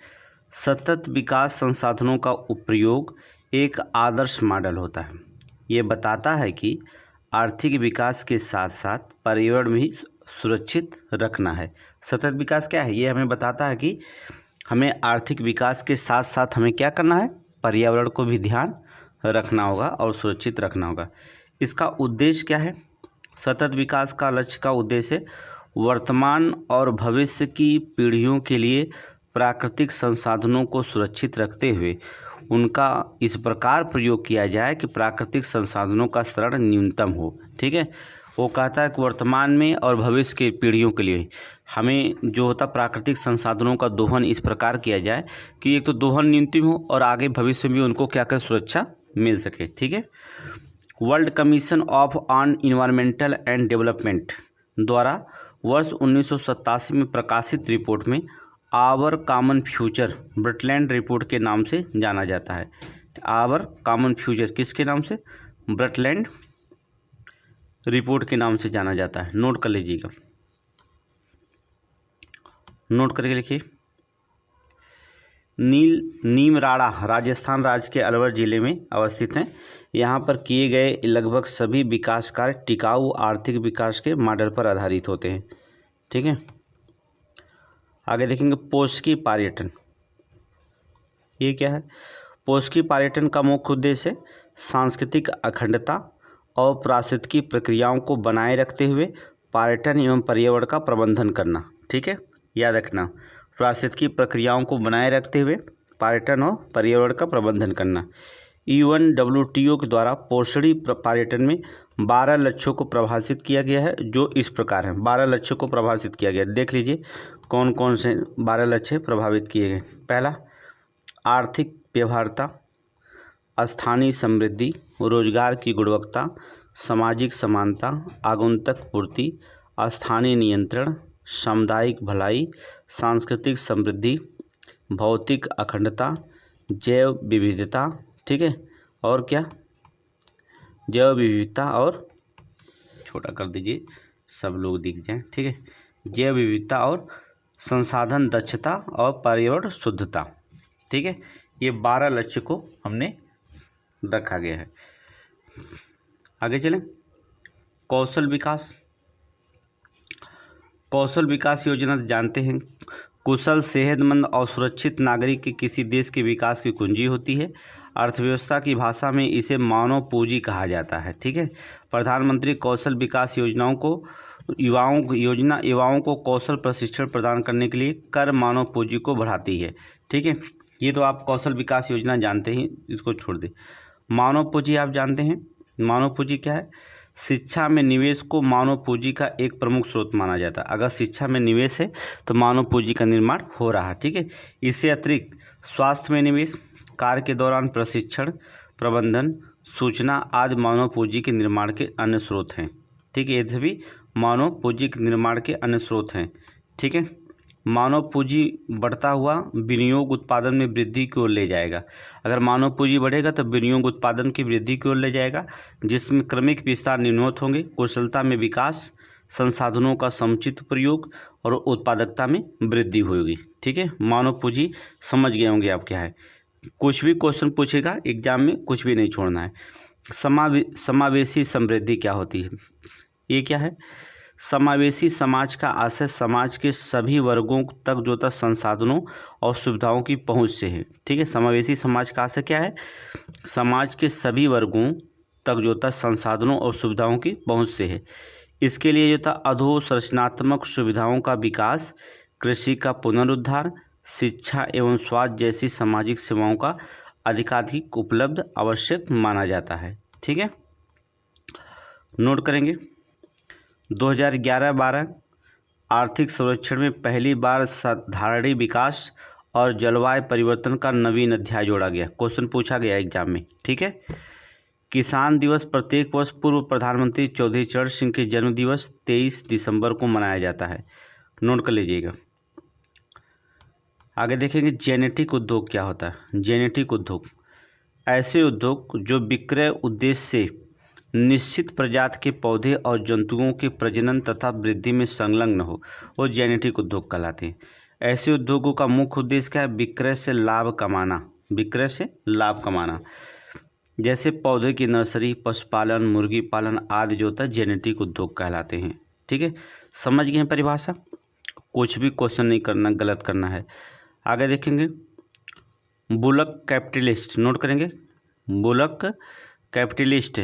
सतत विकास संसाधनों का उपयोग एक आदर्श मॉडल होता है। ये बताता है कि आर्थिक विकास के साथ साथ पर्यावरण भी सुरक्षित रखना है। सतत विकास क्या है? ये हमें बताता है कि हमें आर्थिक विकास के साथ साथ हमें क्या करना है? पर्यावरण को भी ध्यान रखना होगा और सुरक्षित रखना होगा। इसका उद्देश्य क्या है? सतत विकास का लक्ष्य का उद्देश्य वर्तमान और भविष्य की पीढ़ियों के लिए प्राकृतिक संसाधनों को सुरक्षित रखते हुए उनका इस प्रकार प्रयोग किया जाए कि प्राकृतिक संसाधनों का शरण न्यूनतम हो, ठीक है। वो कहता है कि वर्तमान में और भविष्य की पीढ़ियों के लिए हमें जो होता प्राकृतिक संसाधनों का दोहन इस प्रकार किया जाए कि एक तो दोहन न्यूनतम हो और आगे भविष्य में उनको क्या कर सुरक्षा मिल सके, ठीक है। World commission on environmental and development द्वारा वर्ष 1987 में प्रकाशित रिपोर्ट में आवर कॉमन फ्यूचर ब्रटलैंड रिपोर्ट के नाम से जाना जाता है। आवर कॉमन फ्यूचर किसके नाम से? ब्रटलैंड रिपोर्ट के नाम से जाना जाता है। नोट कर लीजिएगा, नोट करके लिखिए। नीमराड़ा राजस्थान राज्य के अलवर जिले में अवस्थित हैं। यहाँ पर किए गए लगभग सभी विकास कार्य टिकाऊ आर्थिक विकास के मॉडल पर आधारित होते हैं, ठीक है। आगे देखेंगे पोषकी पर्यटन। ये क्या है? पोषकी पर्यटन का मुख्य उद्देश्य है सांस्कृतिक अखंडता, और पारिस्थितिकी प्रक्रियाओं को बनाए रखते हुए पर्यटन एवं पर्यावरण का प्रबंधन करना। ठीक है, याद रखना, पारिस्थितिकी प्रक्रियाओं को बनाए रखते हुए पर्यटन और पर्यावरण का प्रबंधन करना। UNWTO के द्वारा पोषणी पर्यटन में 12 लक्ष्यों को परिभाषित किया गया है, जो इस प्रकार हैं। 12 लक्ष्यों को परिभाषित किया गया, देख लीजिए कौन कौन से 12 लक्ष्य प्रभावित किए गए। पहला, आर्थिक व्यवहार्यता, स्थानीय समृद्धि, रोजगार की गुणवत्ता, सामाजिक समानता, आगंतुक पूर्ति, स्थानीय नियंत्रण, सामुदायिक भलाई, सांस्कृतिक समृद्धि, भौतिक अखंडता, जैव विविधता। ठीक है, और क्या, जैव विविधता और, छोटा कर दीजिए सब लोग दिख जाएं। ठीक है, जैव विविधता और संसाधन दक्षता और पर्यावरण शुद्धता। ठीक है, ये 12 लक्ष्य को हमने रखा गया है। आगे चलें, कौशल विकास। कौशल विकास योजना जानते हैं, कुशल, सेहतमंद और सुरक्षित नागरिक की किसी देश के विकास की कुंजी होती है। अर्थव्यवस्था की भाषा में इसे मानव पूंजी कहा जाता है। ठीक है, प्रधानमंत्री कौशल विकास योजनाओं को युवाओं को कौशल प्रशिक्षण प्रदान करने के लिए कर मानव पूंजी को बढ़ाती है। ठीक है, ये तो आप कौशल विकास योजना जानते हैं, इसको छोड़ दें। मानव पूंजी आप जानते हैं, मानव पूंजी क्या है? शिक्षा में निवेश को मानव पूंजी का एक प्रमुख स्रोत माना जाता है। अगर शिक्षा में निवेश है तो मानव पूंजी का निर्माण हो रहा है। ठीक है, इससे अतिरिक्त स्वास्थ्य में निवेश, कार्य के दौरान प्रशिक्षण, प्रबंधन, सूचना आदि मानव पूंजी के निर्माण के अन्य स्रोत हैं। ठीक है, ये सभी मानव पूंजी के निर्माण के अन्य स्रोत हैं। ठीक है, मानव पूंजी बढ़ता हुआ विनियोग उत्पादन में वृद्धि की ओर ले जाएगा। अगर मानव पूंजी बढ़ेगा तो विनियोग उत्पादन की वृद्धि की ओर ले जाएगा, जिसमें क्रमिक विस्तार निम्नवत होंगे, कुशलता में विकास, संसाधनों का समुचित प्रयोग और उत्पादकता में वृद्धि होगी। ठीक है, मानव पूंजी समझ गए होंगे आप क्या है। कुछ भी क्वेश्चन पूछेगा एग्जाम में, कुछ भी नहीं छोड़ना है। समावेशी समृद्धि क्या होती है? ये क्या है? समावेशी समाज का आशय समाज के सभी वर्गों तक जो तक संसाधनों और सुविधाओं की पहुंच से है। ठीक है, समावेशी समाज का आशय क्या है? समाज के सभी वर्गों तक जो तक संसाधनों और सुविधाओं की पहुंच से है। इसके लिए जो था अधोसंरचनात्मक सुविधाओं का विकास, कृषि का पुनरुद्धार, शिक्षा एवं स्वास्थ्य जैसी सामाजिक सेवाओं का अधिकाधिक उपलब्ध आवश्यक माना जाता है। ठीक है, नोट करेंगे। 2011-12 आर्थिक सर्वेक्षण में पहली बार साधारण विकास और जलवायु परिवर्तन का नवीन अध्याय जोड़ा गया। क्वेश्चन पूछा गया एग्जाम में। ठीक है, किसान दिवस प्रत्येक वर्ष पूर्व प्रधानमंत्री चौधरी चरण सिंह के जन्म दिवस 23 दिसंबर को मनाया जाता है। नोट कर लीजिएगा। आगे देखेंगे जेनेटिक उद्योग क्या होता है। जेनेटिक उद्योग ऐसे उद्योग जो विक्रय उद्देश्य से निश्चित प्रजाति के पौधे और जंतुओं के प्रजनन तथा वृद्धि में संलग्न हो, वो जेनेटिक उद्योग कहलाते हैं। ऐसे उद्योगों का मुख्य उद्देश्य क्या है? विक्रय से लाभ कमाना। विक्रय से लाभ कमाना, जैसे पौधे की नर्सरी, पशुपालन, मुर्गी पालन आदि जो होता है जेनेटिक उद्योग कहलाते हैं। ठीक है, समझ गए हैं परिभाषा? कुछ भी क्वेश्चन नहीं करना, गलत करना है। आगे देखेंगे बुलक कैपिटलिस्ट। नोट करेंगे, बुलक कैपिटलिस्ट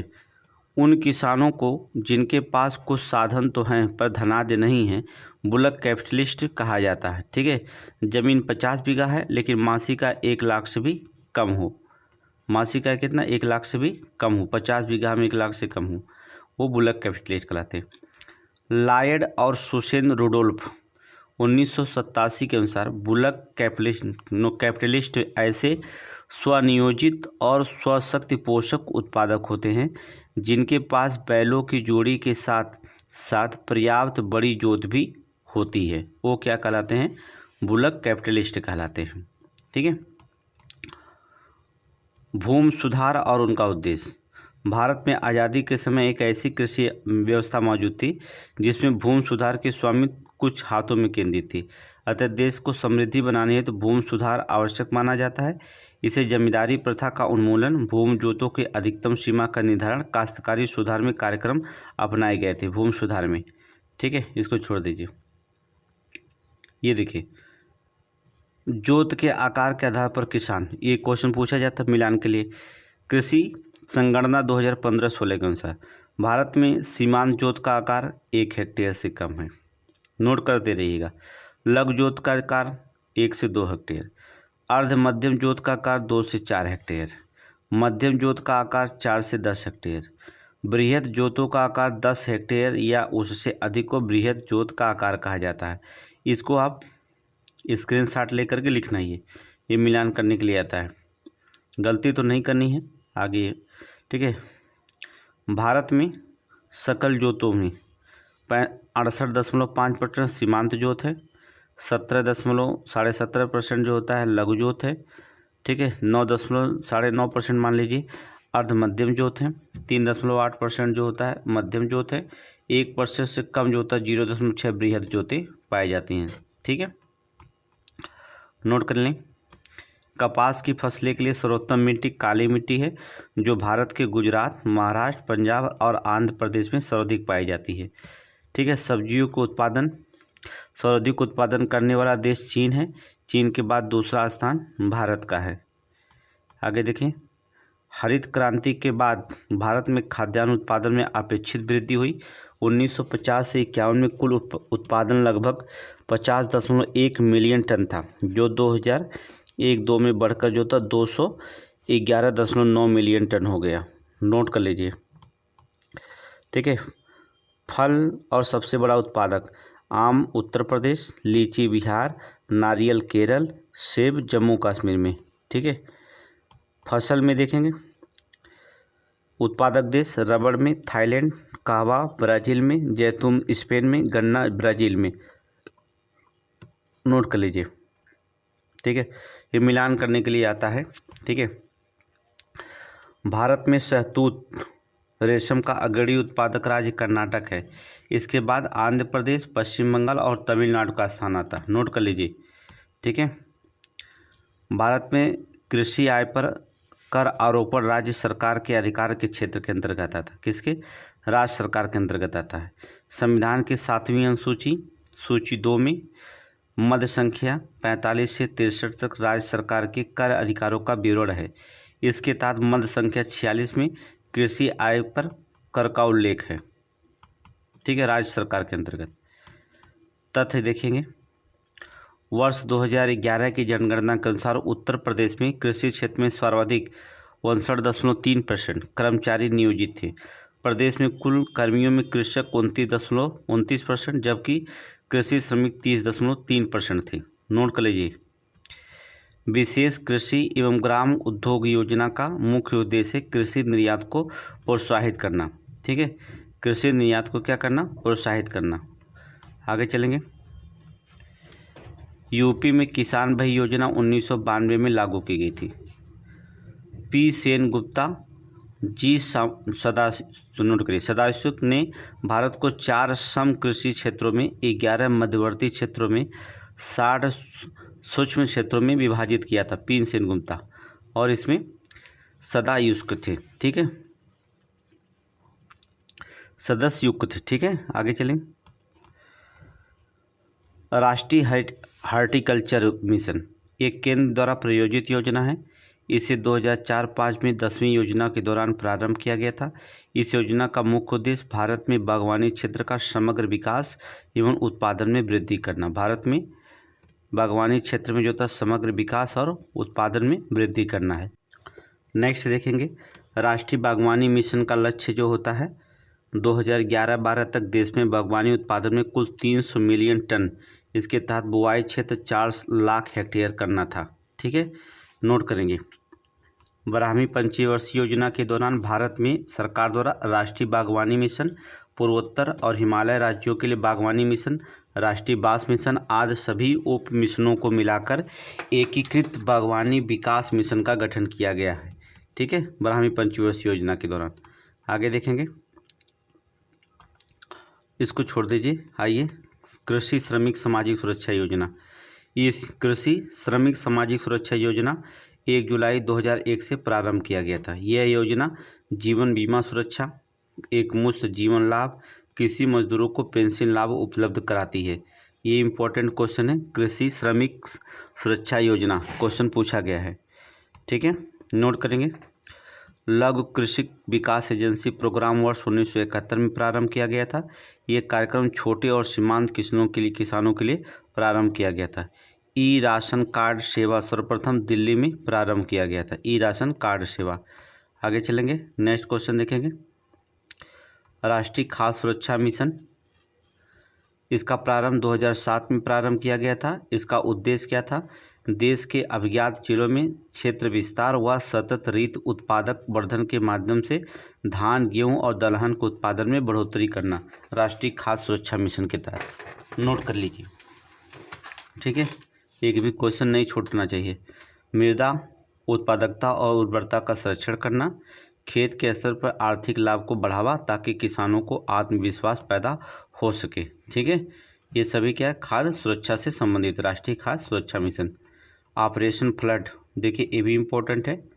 उन किसानों को जिनके पास कुछ साधन तो हैं पर धनाढ्य नहीं है, बुलक कैपिटलिस्ट कहा जाता है। ठीक है, ज़मीन 50 बीघा है लेकिन मासिक का 1 लाख से भी कम हो। मासिक का कितना? 1 लाख से भी कम हो। 50 बीघा में 1 लाख से कम हो, वो बुलक कैपिटलिस्ट कहलाते हैं। लॉयड और सुसेन रुडोल्फ 1987 के अनुसार बुलक कैपिटलिस्ट ऐसे स्वनियोजित और स्वशक्ति पोषक उत्पादक होते हैं जिनके पास बैलों की जोड़ी के साथ साथ पर्याप्त बड़ी जोत भी होती है। वो क्या कहलाते हैं? बुलक कैपिटलिस्ट कहलाते हैं। ठीक है, भूमि सुधार और उनका उद्देश्य। भारत में आज़ादी के समय एक ऐसी कृषि व्यवस्था मौजूद थी जिसमें भूमि सुधार के स्वामित्व कुछ हाथों में केंद्रित थी। अतः देश को समृद्धि बनानी है तो भूमि सुधार आवश्यक माना जाता है। इसे जमींदारी प्रथा का उन्मूलन, भूमि जोतों के अधिकतम सीमा का निर्धारण, काश्तकारी सुधार में कार्यक्रम अपनाए गए थे भूमि सुधार में। ठीक है, इसको छोड़ दीजिए। ये देखिए, जोत के आकार के आधार पर किसान, ये क्वेश्चन पूछा जाता है मिलान के लिए। कृषि संगणना 2015-16 के अनुसार भारत में सीमांत जोत का आकार 1 हेक्टेयर से कम है। नोट करते रहिएगा। लघु जोत का आकार 1 से 2 हेक्टेयर, अर्ध मध्यम जोत का आकार 2 से 4 हेक्टेयर, मध्यम जोत का आकार 4 से 10 हेक्टेयर, बृहद जोतों का आकार 10 हेक्टेयर या उससे अधिक को बृहद जोत का आकार कहा जाता है। इसको आप स्क्रीनशॉट लेकर के लिखना ही है, ये मिलान करने के लिए आता है, गलती तो नहीं करनी है आगे, ठीक है। भारत में सकल जोतों में 68.5% सीमांत जोत है, 17.17% जो होता है लघु जोत है, ठीक है। 9.9% मान लीजिए अर्ध मध्यम जोत है, 3.8% जो होता है मध्यम जोत है, 1% से कम जो होता है 0.6 बृहद जोतें पाई जाती हैं, ठीक है। नोट कर लें। कपास की फसलें के लिए सर्वोत्तम मिट्टी काली मिट्टी है, जो भारत के गुजरात, महाराष्ट्र, पंजाब और आंध्र प्रदेश में सर्वाधिक पाई जाती है, ठीक है। सब्जियों को सर्वाधिक उत्पादन करने वाला देश चीन है। चीन के बाद दूसरा स्थान भारत का है। आगे देखें। हरित क्रांति के बाद भारत में खाद्यान्न उत्पादन में अपेक्षित वृद्धि हुई। 1950 से 51 में कुल उत्पादन लगभग 50.1 मिलियन टन था, जो 2001-2 में बढ़कर जो था 211.9 मिलियन टन हो गया। नोट कर लीजिए, ठीक है। फल और सबसे बड़ा उत्पादक आम उत्तर प्रदेश, लीची बिहार, नारियल केरल, सेब जम्मू कश्मीर में, ठीक है। फसल में देखेंगे उत्पादक देश रबड़ में थाईलैंड, कहवा ब्राज़ील में, जैतून स्पेन में, गन्ना ब्राज़ील में। नोट कर लीजिए, ठीक है। ये मिलान करने के लिए आता है, ठीक है। भारत में शहतूत रेशम का अग्रणी उत्पादक राज्य कर्नाटक है। इसके बाद आंध्र प्रदेश, पश्चिम बंगाल और तमिलनाडु का स्थान आता है। नोट कर लीजिए, ठीक है। भारत में कृषि आय पर कर आरोपण राज्य सरकार के अधिकार के क्षेत्र के अंतर्गत आता है। किसके? राज्य सरकार के अंतर्गत आता है। संविधान की 7वीं अनुसूची सूची 2 में मद संख्या 45 से 63 तक राज्य सरकार के कर अधिकारों का विवरण है। इसके तहत मद संख्या 46 में कृषि आय पर कर का उल्लेख है, ठीक है, राज्य सरकार के अंतर्गत। तथ्य देखेंगे। वर्ष 2011 की जनगणना के अनुसार उत्तर प्रदेश में कृषि क्षेत्र में सर्वाधिक 59.3% कर्मचारी नियोजित थे। प्रदेश में कुल कर्मियों में कृषक 29.29%, जबकि कृषि श्रमिक 30.3% थे। नोट कर लीजिए। विशेष कृषि एवं ग्राम उद्योग योजना का मुख्य उद्देश्य कृषि निर्यात को प्रोत्साहित करना, ठीक है। कृषि निर्यात को क्या करना? प्रोत्साहित करना। आगे चलेंगे। यूपी में किसान भाई योजना 1992 में लागू की गई थी। पी सेनगुप्ता जी सदाशिव ने भारत को 4 सम कृषि क्षेत्रों में, 11 मध्यवर्ती क्षेत्रों में, 60 सूक्ष्म क्षेत्रों में विभाजित किया था। पी सेनगुप्ता, और इसमें सदायुक्त थे, ठीक है, सदस्य युक्त थे, ठीक है। आगे चलें। राष्ट्रीय हॉर्टिकल्चर मिशन एक केंद्र द्वारा प्रायोजित योजना है। इसे 2004-05 में 10वीं योजना के दौरान प्रारंभ किया गया था। इस योजना का मुख्य उद्देश्य भारत में बागवानी क्षेत्र का समग्र विकास एवं उत्पादन में वृद्धि करना। भारत में बागवानी क्षेत्र में जो था समग्र विकास और उत्पादन में वृद्धि करना है। नेक्स्ट देखेंगे। राष्ट्रीय बागवानी मिशन का लक्ष्य जो होता है 2011-12 तक देश में बागवानी उत्पादन में कुल 300 मिलियन टन, इसके तहत बुआई क्षेत्र 4 लाख हेक्टेयर करना था, ठीक है। नोट करेंगे। 12वीं पंचवर्षीय योजना के दौरान भारत में सरकार द्वारा राष्ट्रीय बागवानी मिशन, पूर्वोत्तर और हिमालय राज्यों के लिए बागवानी मिशन, राष्ट्रीय बांस मिशन आदि सभी उप मिशनों को मिलाकर एकीकृत बागवानी विकास मिशन का गठन किया गया है, ठीक है, 12वीं पंचवर्षीय योजना के दौरान। आगे देखेंगे। इसको छोड़ दीजिए। आइए, कृषि श्रमिक सामाजिक सुरक्षा योजना। इस कृषि श्रमिक सामाजिक सुरक्षा योजना 1 जुलाई 2001 से प्रारंभ किया गया था। यह योजना जीवन बीमा सुरक्षा, एक मुश्त जीवन लाभ, कृषि मजदूरों को पेंशन लाभ उपलब्ध कराती है। ये इम्पोर्टेंट क्वेश्चन है। कृषि श्रमिक सुरक्षा योजना क्वेश्चन पूछा गया है, ठीक है, नोट करेंगे। लघु कृषि विकास एजेंसी प्रोग्राम वर्ष 1971 में प्रारंभ किया गया था। ये कार्यक्रम छोटे और सीमांत किसानों के लिए प्रारंभ किया गया था। ई राशन कार्ड सेवा सर्वप्रथम दिल्ली में प्रारंभ किया गया था। ई राशन कार्ड सेवा। आगे चलेंगे, नेक्स्ट क्वेश्चन देखेंगे। राष्ट्रीय खाद्य सुरक्षा मिशन, इसका प्रारंभ 2007 में प्रारंभ किया गया था। इसका उद्देश्य क्या था? देश के अभिज्ञात जिलों में क्षेत्र विस्तार व सतत ऋतु उत्पादक वर्धन के माध्यम से धान, गेहूं और दलहन के उत्पादन में बढ़ोतरी करना, राष्ट्रीय खाद्य सुरक्षा मिशन के तहत। नोट कर लीजिए, ठीक है, एक भी क्वेश्चन नहीं छूटना चाहिए। मृदा उत्पादकता और उर्वरता का संरक्षण करना, खेत के स्तर पर आर्थिक लाभ को बढ़ावा ताकि किसानों को आत्मविश्वास पैदा हो सके, ठीक है। ये सभी क्या है? खाद्य सुरक्षा से संबंधित, राष्ट्रीय खाद्य सुरक्षा मिशन। ऑपरेशन फ्लड, देखिए ये भी इम्पोर्टेंट है,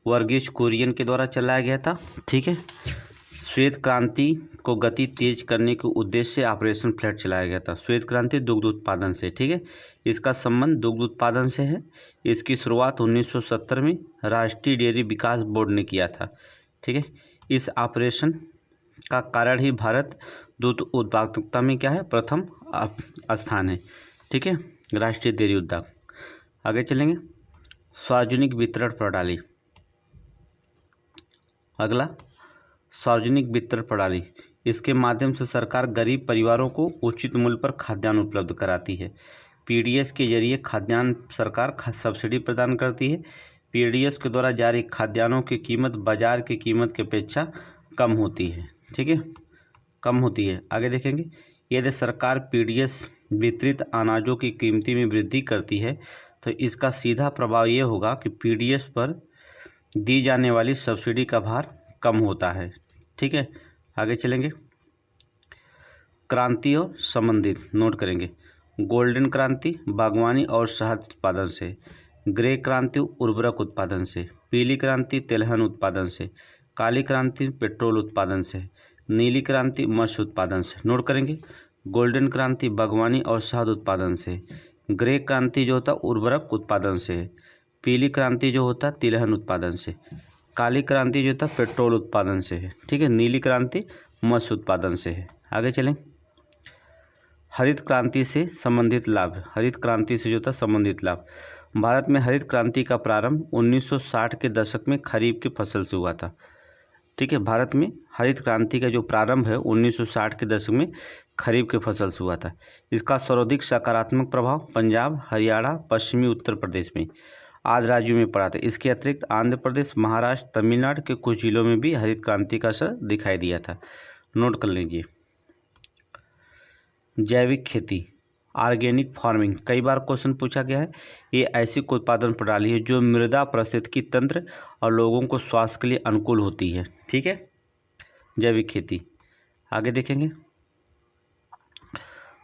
वर्गीज कुरियन के द्वारा चलाया गया था, ठीक है। श्वेत क्रांति को गति तेज करने के उद्देश्य से ऑपरेशन फ्लड चलाया गया था। श्वेत क्रांति दुग्ध उत्पादन से, ठीक है, इसका संबंध दुग्ध उत्पादन से है। इसकी शुरुआत 1970 में राष्ट्रीय डेयरी विकास बोर्ड ने किया था, ठीक है। इस ऑपरेशन का कारण ही भारत दूध उत्पादकता में क्या है? प्रथम स्थान है, ठीक है, राष्ट्रीय डेयरी उद्योग। आगे चलेंगे, सार्वजनिक वितरण प्रणाली। अगला, सार्वजनिक वितरण प्रणाली, इसके माध्यम से सरकार गरीब परिवारों को उचित मूल्य पर खाद्यान्न उपलब्ध कराती है। पीडीएस के जरिए खाद्यान्न सरकार सब्सिडी प्रदान करती है। पीडीएस के द्वारा जारी खाद्यान्नों की कीमत बाजार की कीमत की अपेक्षा कम होती है, ठीक है, कम होती है। आगे देखेंगे, यदि सरकार पीडीएस वितरित अनाजों की कीमती में वृद्धि करती है तो इसका सीधा प्रभाव ये होगा कि पीडीएस पर दी जाने वाली सब्सिडी का भार कम होता है, ठीक है। आगे चलेंगे, क्रांति और संबंधित, नोट करेंगे। गोल्डन क्रांति बागवानी और शहद उत्पादन से, ग्रे क्रांति उर्वरक उत्पादन से, पीली क्रांति तिलहन उत्पादन से, काली क्रांति पेट्रोल उत्पादन से, नीली क्रांति मत्स्य उत्पादन से। नोट करेंगे, गोल्डन क्रांति बागवानी और शहद उत्पादन से, ग्रे क्रांति जो होता उर्वरक उत्पादन से, पीली क्रांति जो होता तिलहन उत्पादन से, काली क्रांति जो होता पेट्रोल उत्पादन से है, ठीक है, नीली क्रांति मत्स्य उत्पादन से है। आगे चलें, हरित क्रांति से संबंधित लाभ, हरित क्रांति से जो था संबंधित लाभ। भारत में हरित क्रांति का प्रारंभ 1960 के दशक में खरीफ की फसल से हुआ था, ठीक है। भारत में हरित क्रांति का जो प्रारंभ है 1960 के दशक में खरीफ की फसल से हुआ था। इसका सर्वाधिक सकारात्मक प्रभाव पंजाब, हरियाणा, पश्चिमी उत्तर प्रदेश में आदि राज्यों में पड़ा था। इसके अतिरिक्त आंध्र प्रदेश, महाराष्ट्र, तमिलनाडु के कुछ जिलों में भी हरित क्रांति का असर दिखाई दिया था। नोट कर लीजिए। जैविक खेती, ऑर्गेनिक फार्मिंग, कई बार क्वेश्चन पूछा गया है। ये ऐसी उत्पादन प्रणाली है जो मृदा पारिस्थितिकी तंत्र और लोगों को स्वास्थ्य के लिए अनुकूल होती है, ठीक है, जैविक खेती। आगे देखेंगे,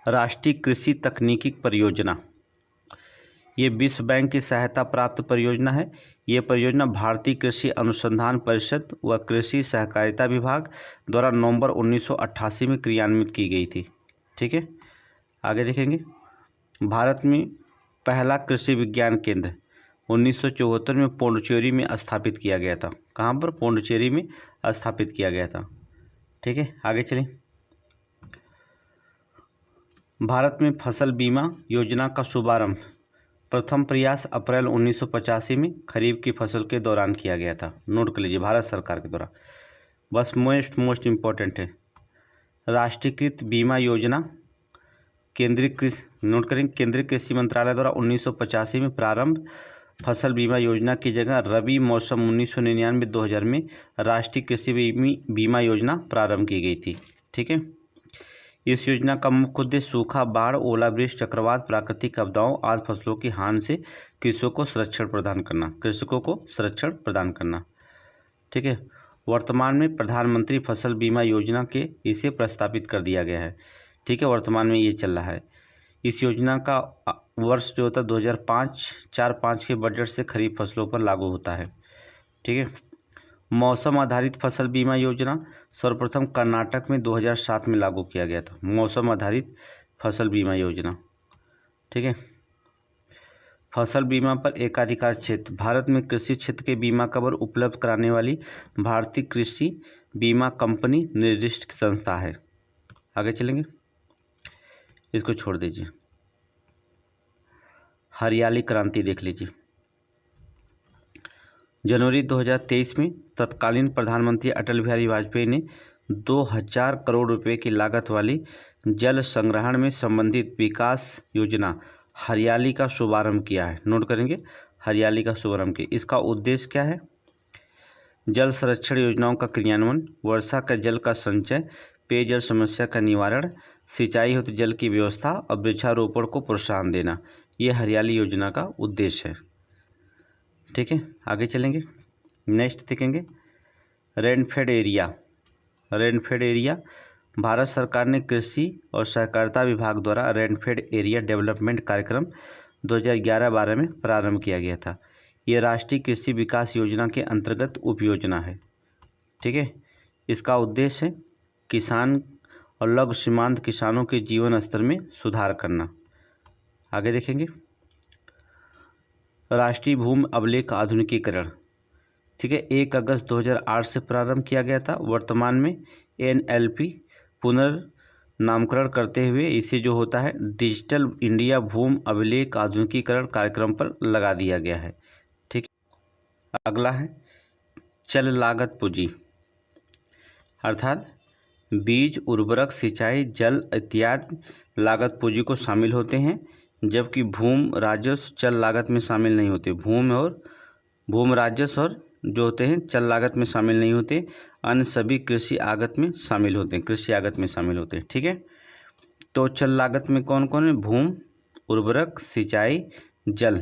राष्ट्रीय कृषि तकनीकी परियोजना, ये विश्व बैंक की सहायता प्राप्त परियोजना है। ये परियोजना भारतीय कृषि अनुसंधान परिषद व कृषि सहकारिता विभाग द्वारा नवंबर 1988 में क्रियान्वित की गई थी, ठीक है। आगे देखेंगे, भारत में पहला कृषि विज्ञान केंद्र 1974 में पौंडीचेरी में स्थापित किया गया था। कहाँ पर? पौंडीचेरी में स्थापित किया गया था, ठीक है। आगे चलें, भारत में फसल बीमा योजना का शुभारंभ प्रथम प्रयास अप्रैल 1985 में खरीफ की फसल के दौरान किया गया था। नोट कर लीजिए, भारत सरकार के द्वारा। बस मोस्ट इम्पोर्टेंट है, राष्ट्रीयकृत बीमा योजना केंद्रीय कृषि, नोट करें, केंद्रीय कृषि मंत्रालय द्वारा 1985 में प्रारंभ फसल बीमा योजना की जगह रबी मौसम 1999-2000 में राष्ट्रीय कृषि बीमा योजना प्रारंभ की गई थी, ठीक है। इस योजना का मुख्य उद्देश्य सूखा, बाढ़, ओलावृष्टि, चक्रवात, प्राकृतिक आपदाओं आदि फसलों की हानि से कृषकों को संरक्षण प्रदान करना, ठीक है। वर्तमान में प्रधानमंत्री फसल बीमा योजना के इसे प्रस्तावित कर दिया गया है, ठीक है, वर्तमान में ये चल रहा है। इस योजना का वर्ष जो होता है 2005 के बजट से खरीफ फसलों पर लागू होता है, ठीक है। मौसम आधारित फसल बीमा योजना सर्वप्रथम कर्नाटक में 2007 में लागू किया गया था। मौसम आधारित फसल बीमा योजना, ठीक है। फसल बीमा पर एकाधिकार क्षेत्र। भारत में कृषि क्षेत्र के बीमा कवर उपलब्ध कराने वाली भारतीय कृषि बीमा कंपनी निर्दिष्ट संस्था है। आगे चलेंगे, इसको छोड़ दीजिए। हरियाली क्रांति देख लीजिए। जनवरी 2023 में तत्कालीन प्रधानमंत्री अटल बिहारी वाजपेयी ने 2000 करोड़ रुपए की लागत वाली जल संग्रहण में संबंधित विकास योजना हरियाली का शुभारंभ किया है। नोट करेंगे, हरियाली का शुभारंभ किया। इसका उद्देश्य क्या है? जल संरक्षण योजनाओं का क्रियान्वयन, वर्षा का जल का संचय, पेयजल समस्या का निवारण, सिंचाई हेतु जल की व्यवस्था और वृक्षारोपण को प्रोत्साहन देना, ये हरियाली योजना का उद्देश्य है। ठीक है, आगे चलेंगे। नेक्स्ट देखेंगे rainfed area. Rainfed area Bharat सरकार ने कृषि और सहकारिता विभाग द्वारा रेनफेड एरिया डेवलपमेंट कार्यक्रम 2011-12 में प्रारंभ किया गया था। ये राष्ट्रीय कृषि विकास योजना के अंतर्गत उपयोजना है। ठीक है, इसका उद्देश्य है किसान और लघु सीमांत किसानों के जीवन स्तर में सुधार करना। आगे देखेंगे राष्ट्रीय भूमि अभिलेख आधुनिकीकरण। ठीक है, 1 अगस्त 2008 से प्रारंभ किया गया था। वर्तमान में NLP पुनर्नामकरण करते हुए इसे जो होता है डिजिटल इंडिया भूमि अभिलेख आधुनिकीकरण कार्यक्रम पर लगा दिया गया है। ठीक है, अगला है चल लागत पूंजी, अर्थात बीज, उर्वरक, सिंचाई, जल इत्यादि लागत पूंजी को शामिल होते हैं, जबकि भूमि राजस्व चल लागत में शामिल नहीं होते। भूमि राजस्व और जो होते हैं चल लागत में शामिल नहीं होते। अन्य सभी कृषि आगत में शामिल होते हैं, कृषि आगत में शामिल होते हैं। ठीक है, तो चल लागत में कौन कौन है? भूमि, उर्वरक, सिंचाई, जल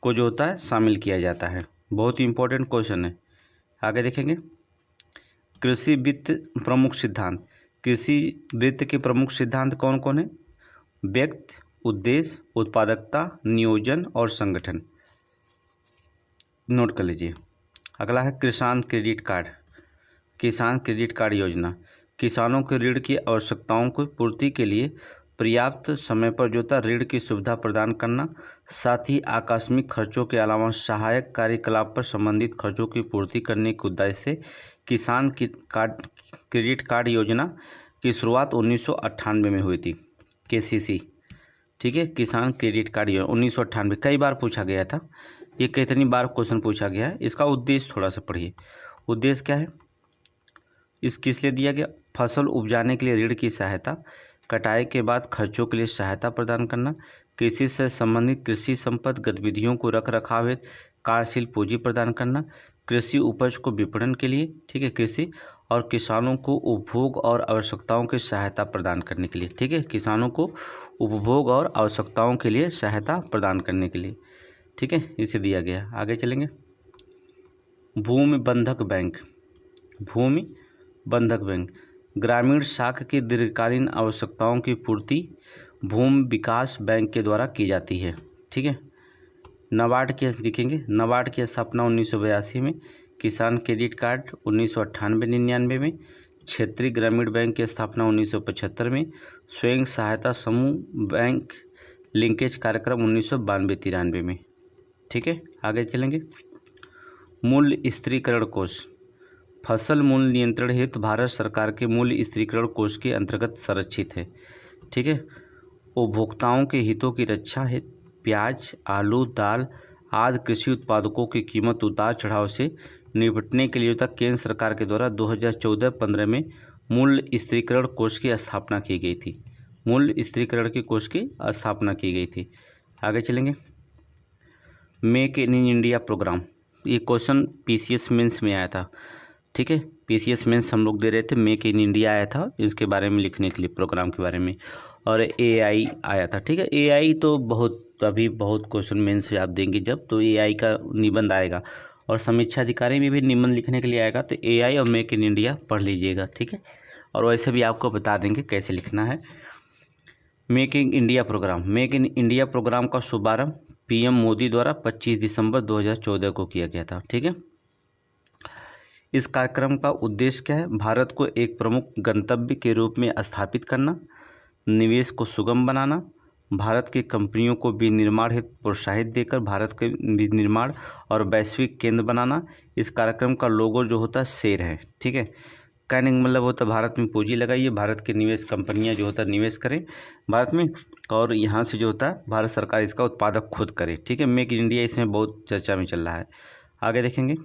को जो होता है शामिल किया जाता है। बहुत ही इंपॉर्टेंट क्वेश्चन है। आगे देखेंगे कृषि वित्त प्रमुख सिद्धांत। कृषि वित्त के प्रमुख सिद्धांत कौन कौन है? व्यक्ति, उद्देश्य, उत्पादकता, नियोजन और संगठन। नोट कर लीजिए। अगला है किसान क्रेडिट कार्ड। किसान क्रेडिट कार्ड योजना किसानों के ऋण की आवश्यकताओं की पूर्ति के लिए पर्याप्त समय पर जो था ऋण की सुविधा प्रदान करना, साथ ही आकस्मिक खर्चों के अलावा सहायक कार्यकलाप पर संबंधित खर्चों की पूर्ति करने के उद्देश्य से किसान क्रेडिट कार्ड योजना की शुरुआत 1998 में हुई थी। KCC। ठीक है, किसान क्रेडिट कार्ड योजना 1998 कई बार पूछा गया था। ये कितनी बार क्वेश्चन पूछा गया है, इसका उद्देश्य थोड़ा सा पढ़िए। उद्देश्य क्या है? इस किस लिए दिया गया? फसल उपजाने के लिए ऋण की सहायता, कटाई के बाद खर्चों के लिए सहायता प्रदान करना, कृषि से संबंधित कृषि संपत्ति गतिविधियों को रख रखाव हेतु कार्यशील पूंजी प्रदान करना, कृषि उपज को विपणन के लिए, ठीक है, कृषि और किसानों को उपभोग और आवश्यकताओं की सहायता प्रदान करने के लिए। ठीक है, किसानों को उपभोग और आवश्यकताओं के लिए सहायता प्रदान करने के लिए। ठीक है, इसे दिया गया। आगे चलेंगे भूमि बंधक बैंक। भूमि बंधक बैंक ग्रामीण शाखा की दीर्घकालीन आवश्यकताओं की पूर्ति भूमि विकास बैंक के द्वारा की जाती है। ठीक है, नाबार्ड की लिखेंगे। नाबार्ड की स्थापना 1982 में, किसान क्रेडिट कार्ड 1998-99 में, क्षेत्रीय ग्रामीण बैंक की स्थापना 1975 में, स्वयं सहायता समूह बैंक लिंकेज कार्यक्रम 1992-93 में। ठीक है, आगे चलेंगे मूल्य स्थिरीकरण कोष। फसल मूल्य नियंत्रण हेतु भारत सरकार के मूल्य स्थिरीकरण कोष के अंतर्गत संरक्षित है। ठीक है, उपभोक्ताओं के हितों की रक्षा हेतु प्याज, आलू, दाल आदि कृषि उत्पादकों की कीमत उतार चढ़ाव से निपटने के लिए तक केंद्र सरकार के द्वारा 2014-15 में मूल्य स्थिरीकरण कोष की स्थापना की गई थी। मूल्य स्थिरीकरण के कोष की स्थापना की गई थी। आगे चलेंगे मेक इन इंडिया प्रोग्राम। ये क्वेश्चन PCS मेंस में आया था। ठीक है, PCS मेंस हम लोग दे रहे थे, मेक इन इंडिया आया था इसके बारे में लिखने के लिए, प्रोग्राम के बारे में, और AI आया था। ठीक है, AI तो अभी बहुत क्वेश्चन मेंस से आप देंगे जब, तो AI का निबंध आएगा, और समीक्षा अधिकारी में भी निबंध लिखने के लिए आएगा, तो AI और मेक इन इंडिया पढ़ लीजिएगा। ठीक है, और वैसे भी आपको बता देंगे कैसे लिखना है। Make in India program. Make in India program का शुभारंभ PM मोदी द्वारा 25 दिसंबर 2014 को किया गया था। ठीक है, इस कार्यक्रम का उद्देश्य क्या है? भारत को एक प्रमुख गंतव्य के रूप में स्थापित करना, निवेश को सुगम बनाना, भारत की कंपनियों को विनिर्माण हेतु प्रोत्साहित देकर भारत के विनिर्माण और वैश्विक केंद्र बनाना। इस कार्यक्रम का लोगो जो होता है शेर है। ठीक है, कहने का मतलब होता है भारत में पूंजी लगाइए, भारत के निवेश कंपनियां जो होता है निवेश करें भारत में, और यहाँ से जो होता है भारत सरकार इसका उत्पादक खुद करे। ठीक है, मेक इन इंडिया इसमें बहुत चर्चा में चल रहा है। आगे देखेंगे,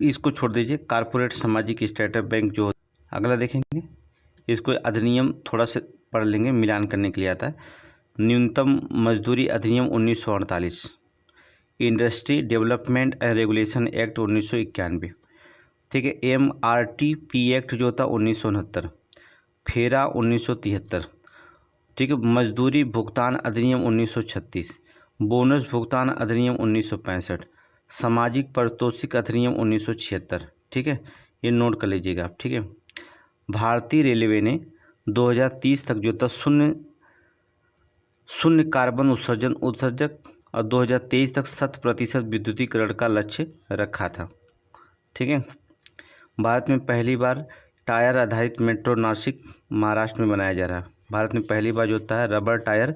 इसको छोड़ दीजिए। कारपोरेट सामाजिक स्टार्टअप बैंक जो, अगला देखेंगे, इसको अधिनियम थोड़ा सा पढ़ लेंगे, मिलान करने के लिए आता है। न्यूनतम मजदूरी अधिनियम 1948, industry development and regulation act 1991। ठीक है, MRTP एक्ट जो था 1969, फेरा 1973। ठीक है, मजदूरी भुगतान अधिनियम 1936, बोनस भुगतान अधिनियम 1965, सामाजिक पारितोषिक अधिनियम 1976। ठीक है, ये नोट कर लीजिएगा आप। ठीक है, भारतीय रेलवे ने 2030 तक जो था शून्य कार्बन उत्सर्जक और 2023 तक 100% विद्युतीकरण का लक्ष्य रखा था। ठीक है, भारत में पहली बार टायर आधारित मेट्रो नासिक महाराष्ट्र में बनाया जा रहा है। भारत में पहली बार जो होता है रबर टायर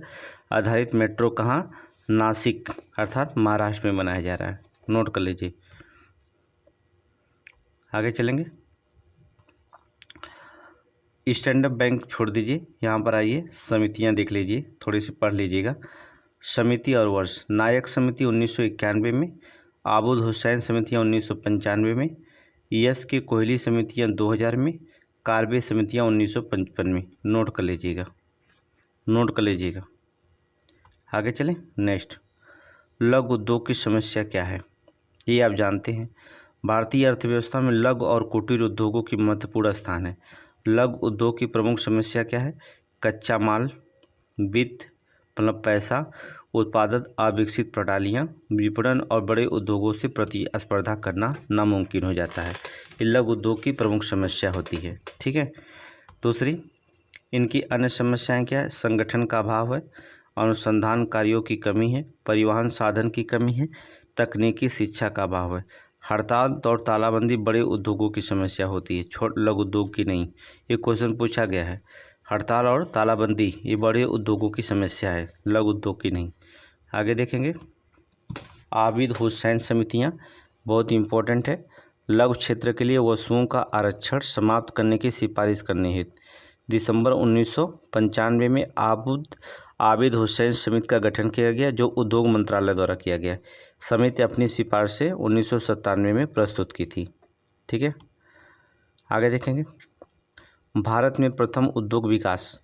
आधारित मेट्रो कहाँ, नासिक अर्थात महाराष्ट्र में बनाया जा रहा है। नोट कर लीजिए। आगे चलेंगे, स्टैंड अप बैंक छोड़ दीजिए, यहाँ पर आइए, समितियाँ देख लीजिए, थोड़ी सी पढ़ लीजिएगा। समिति और वर्ष, नायक समिति 1991 में, आबुद हुसैन समितियाँ 1995 में, यस के कोहली समितियाँ 2000 में, कार्बे समितियाँ 1955 में। नोट कर लीजिएगा, नोट कर लीजिएगा। आगे चलें, नेक्स्ट, लघु उद्योग की समस्या क्या है, ये आप जानते हैं। भारतीय अर्थव्यवस्था में लघु और कुटीर उद्योगों की महत्वपूर्ण स्थान है। लघु उद्योग की प्रमुख समस्या क्या है, कच्चा माल, वित्त मतलब पैसा, उत्पादन अविकसित प्रणालियाँ, विपणन और बड़े उद्योगों से प्रतिस्पर्धा करना नामुमकिन हो जाता है। ये लघु उद्योग की प्रमुख समस्या होती है। ठीक है, दूसरी इनकी अन्य समस्याएं क्या है, संगठन का अभाव है, अनुसंधान कार्यों की कमी है, परिवहन साधन की कमी है, तकनीकी शिक्षा का अभाव है। हड़ताल और तालाबंदी बड़े उद्योगों की समस्या होती है, लघु उद्योग की नहीं। ये क्वेश्चन पूछा गया है, हड़ताल और तालाबंदी ये बड़े उद्योगों की समस्या है, लघु उद्योग की नहीं। आगे देखेंगे, आबिद हुसैन समितियाँ बहुत इम्पोर्टेंट है। लघु क्षेत्र के लिए वस्तुओं का आरक्षण समाप्त करने की सिफारिश करने हेतु दिसंबर 1995 में आबिद हुसैन समिति का गठन किया गया, जो उद्योग मंत्रालय द्वारा किया गया। समिति अपनी सिफारिशें 1997 में प्रस्तुत की थी। ठीक है, आगे देखेंगे, भारत में प्रथम उद्योग विकास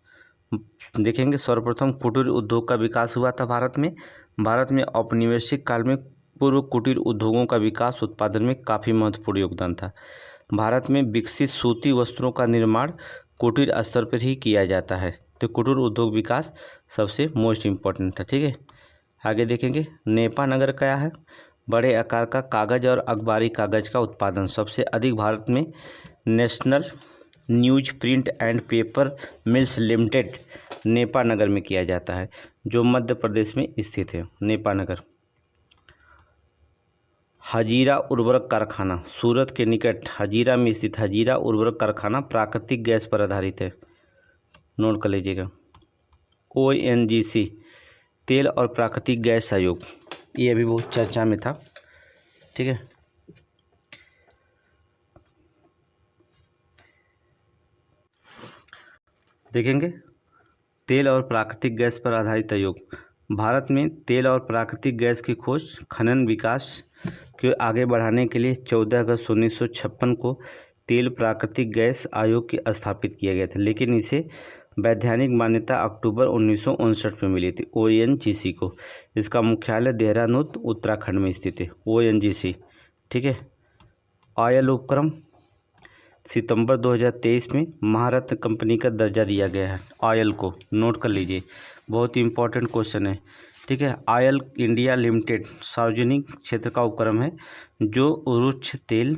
देखेंगे। सर्वप्रथम कुटीर उद्योग का विकास हुआ था भारत में। भारत में औपनिवेशिक काल में पूर्व कुटीर उद्योगों का विकास उत्पादन में काफ़ी महत्वपूर्ण योगदान था। भारत में विकसित सूती वस्त्रों का निर्माण कुटीर स्तर पर ही किया जाता है, तो कुटीर उद्योग विकास सबसे मोस्ट इम्पोर्टेंट था। ठीक है, आगे देखेंगे, नेपा नगर क्या है, बड़े आकार का कागज़ और अखबारी कागज़ का उत्पादन सबसे अधिक भारत में national news print and paper mills limited Nepa Nagar में किया जाता है, जो मध्य प्रदेश में स्थित है। नेपा नगर। हजीरा उर्वरक कारखाना सूरत के निकट हजीरा में स्थित हजीरा उर्वरक कारखाना प्राकृतिक गैस पर आधारित है। नोट कर लीजिएगा। ONGC तेल और प्राकृतिक गैस आयोग, ये अभी बहुत चर्चा में था। ठीक है, देखेंगे, तेल और प्राकृतिक गैस पर आधारित आयोग। भारत में तेल और प्राकृतिक गैस की खोज खनन विकास को आगे बढ़ाने के लिए 14 अगस्त 1956 को तेल प्राकृतिक गैस आयोग की स्थापित किया गया था, लेकिन इसे वैधानिक मान्यता अक्टूबर 1959 में मिली थी ONGC को। इसका मुख्यालय देहरादून उत्तराखंड में स्थित है, ONGC। ठीक है, ऑयल उपक्रम सितंबर 2023 में महारत्न कंपनी का दर्जा दिया गया है ऑयल को। नोट कर लीजिए, बहुत ही इंपॉर्टेंट क्वेश्चन है। ठीक है, ऑयल इंडिया लिमिटेड सार्वजनिक क्षेत्र का उपक्रम है जो रुक्ष तेल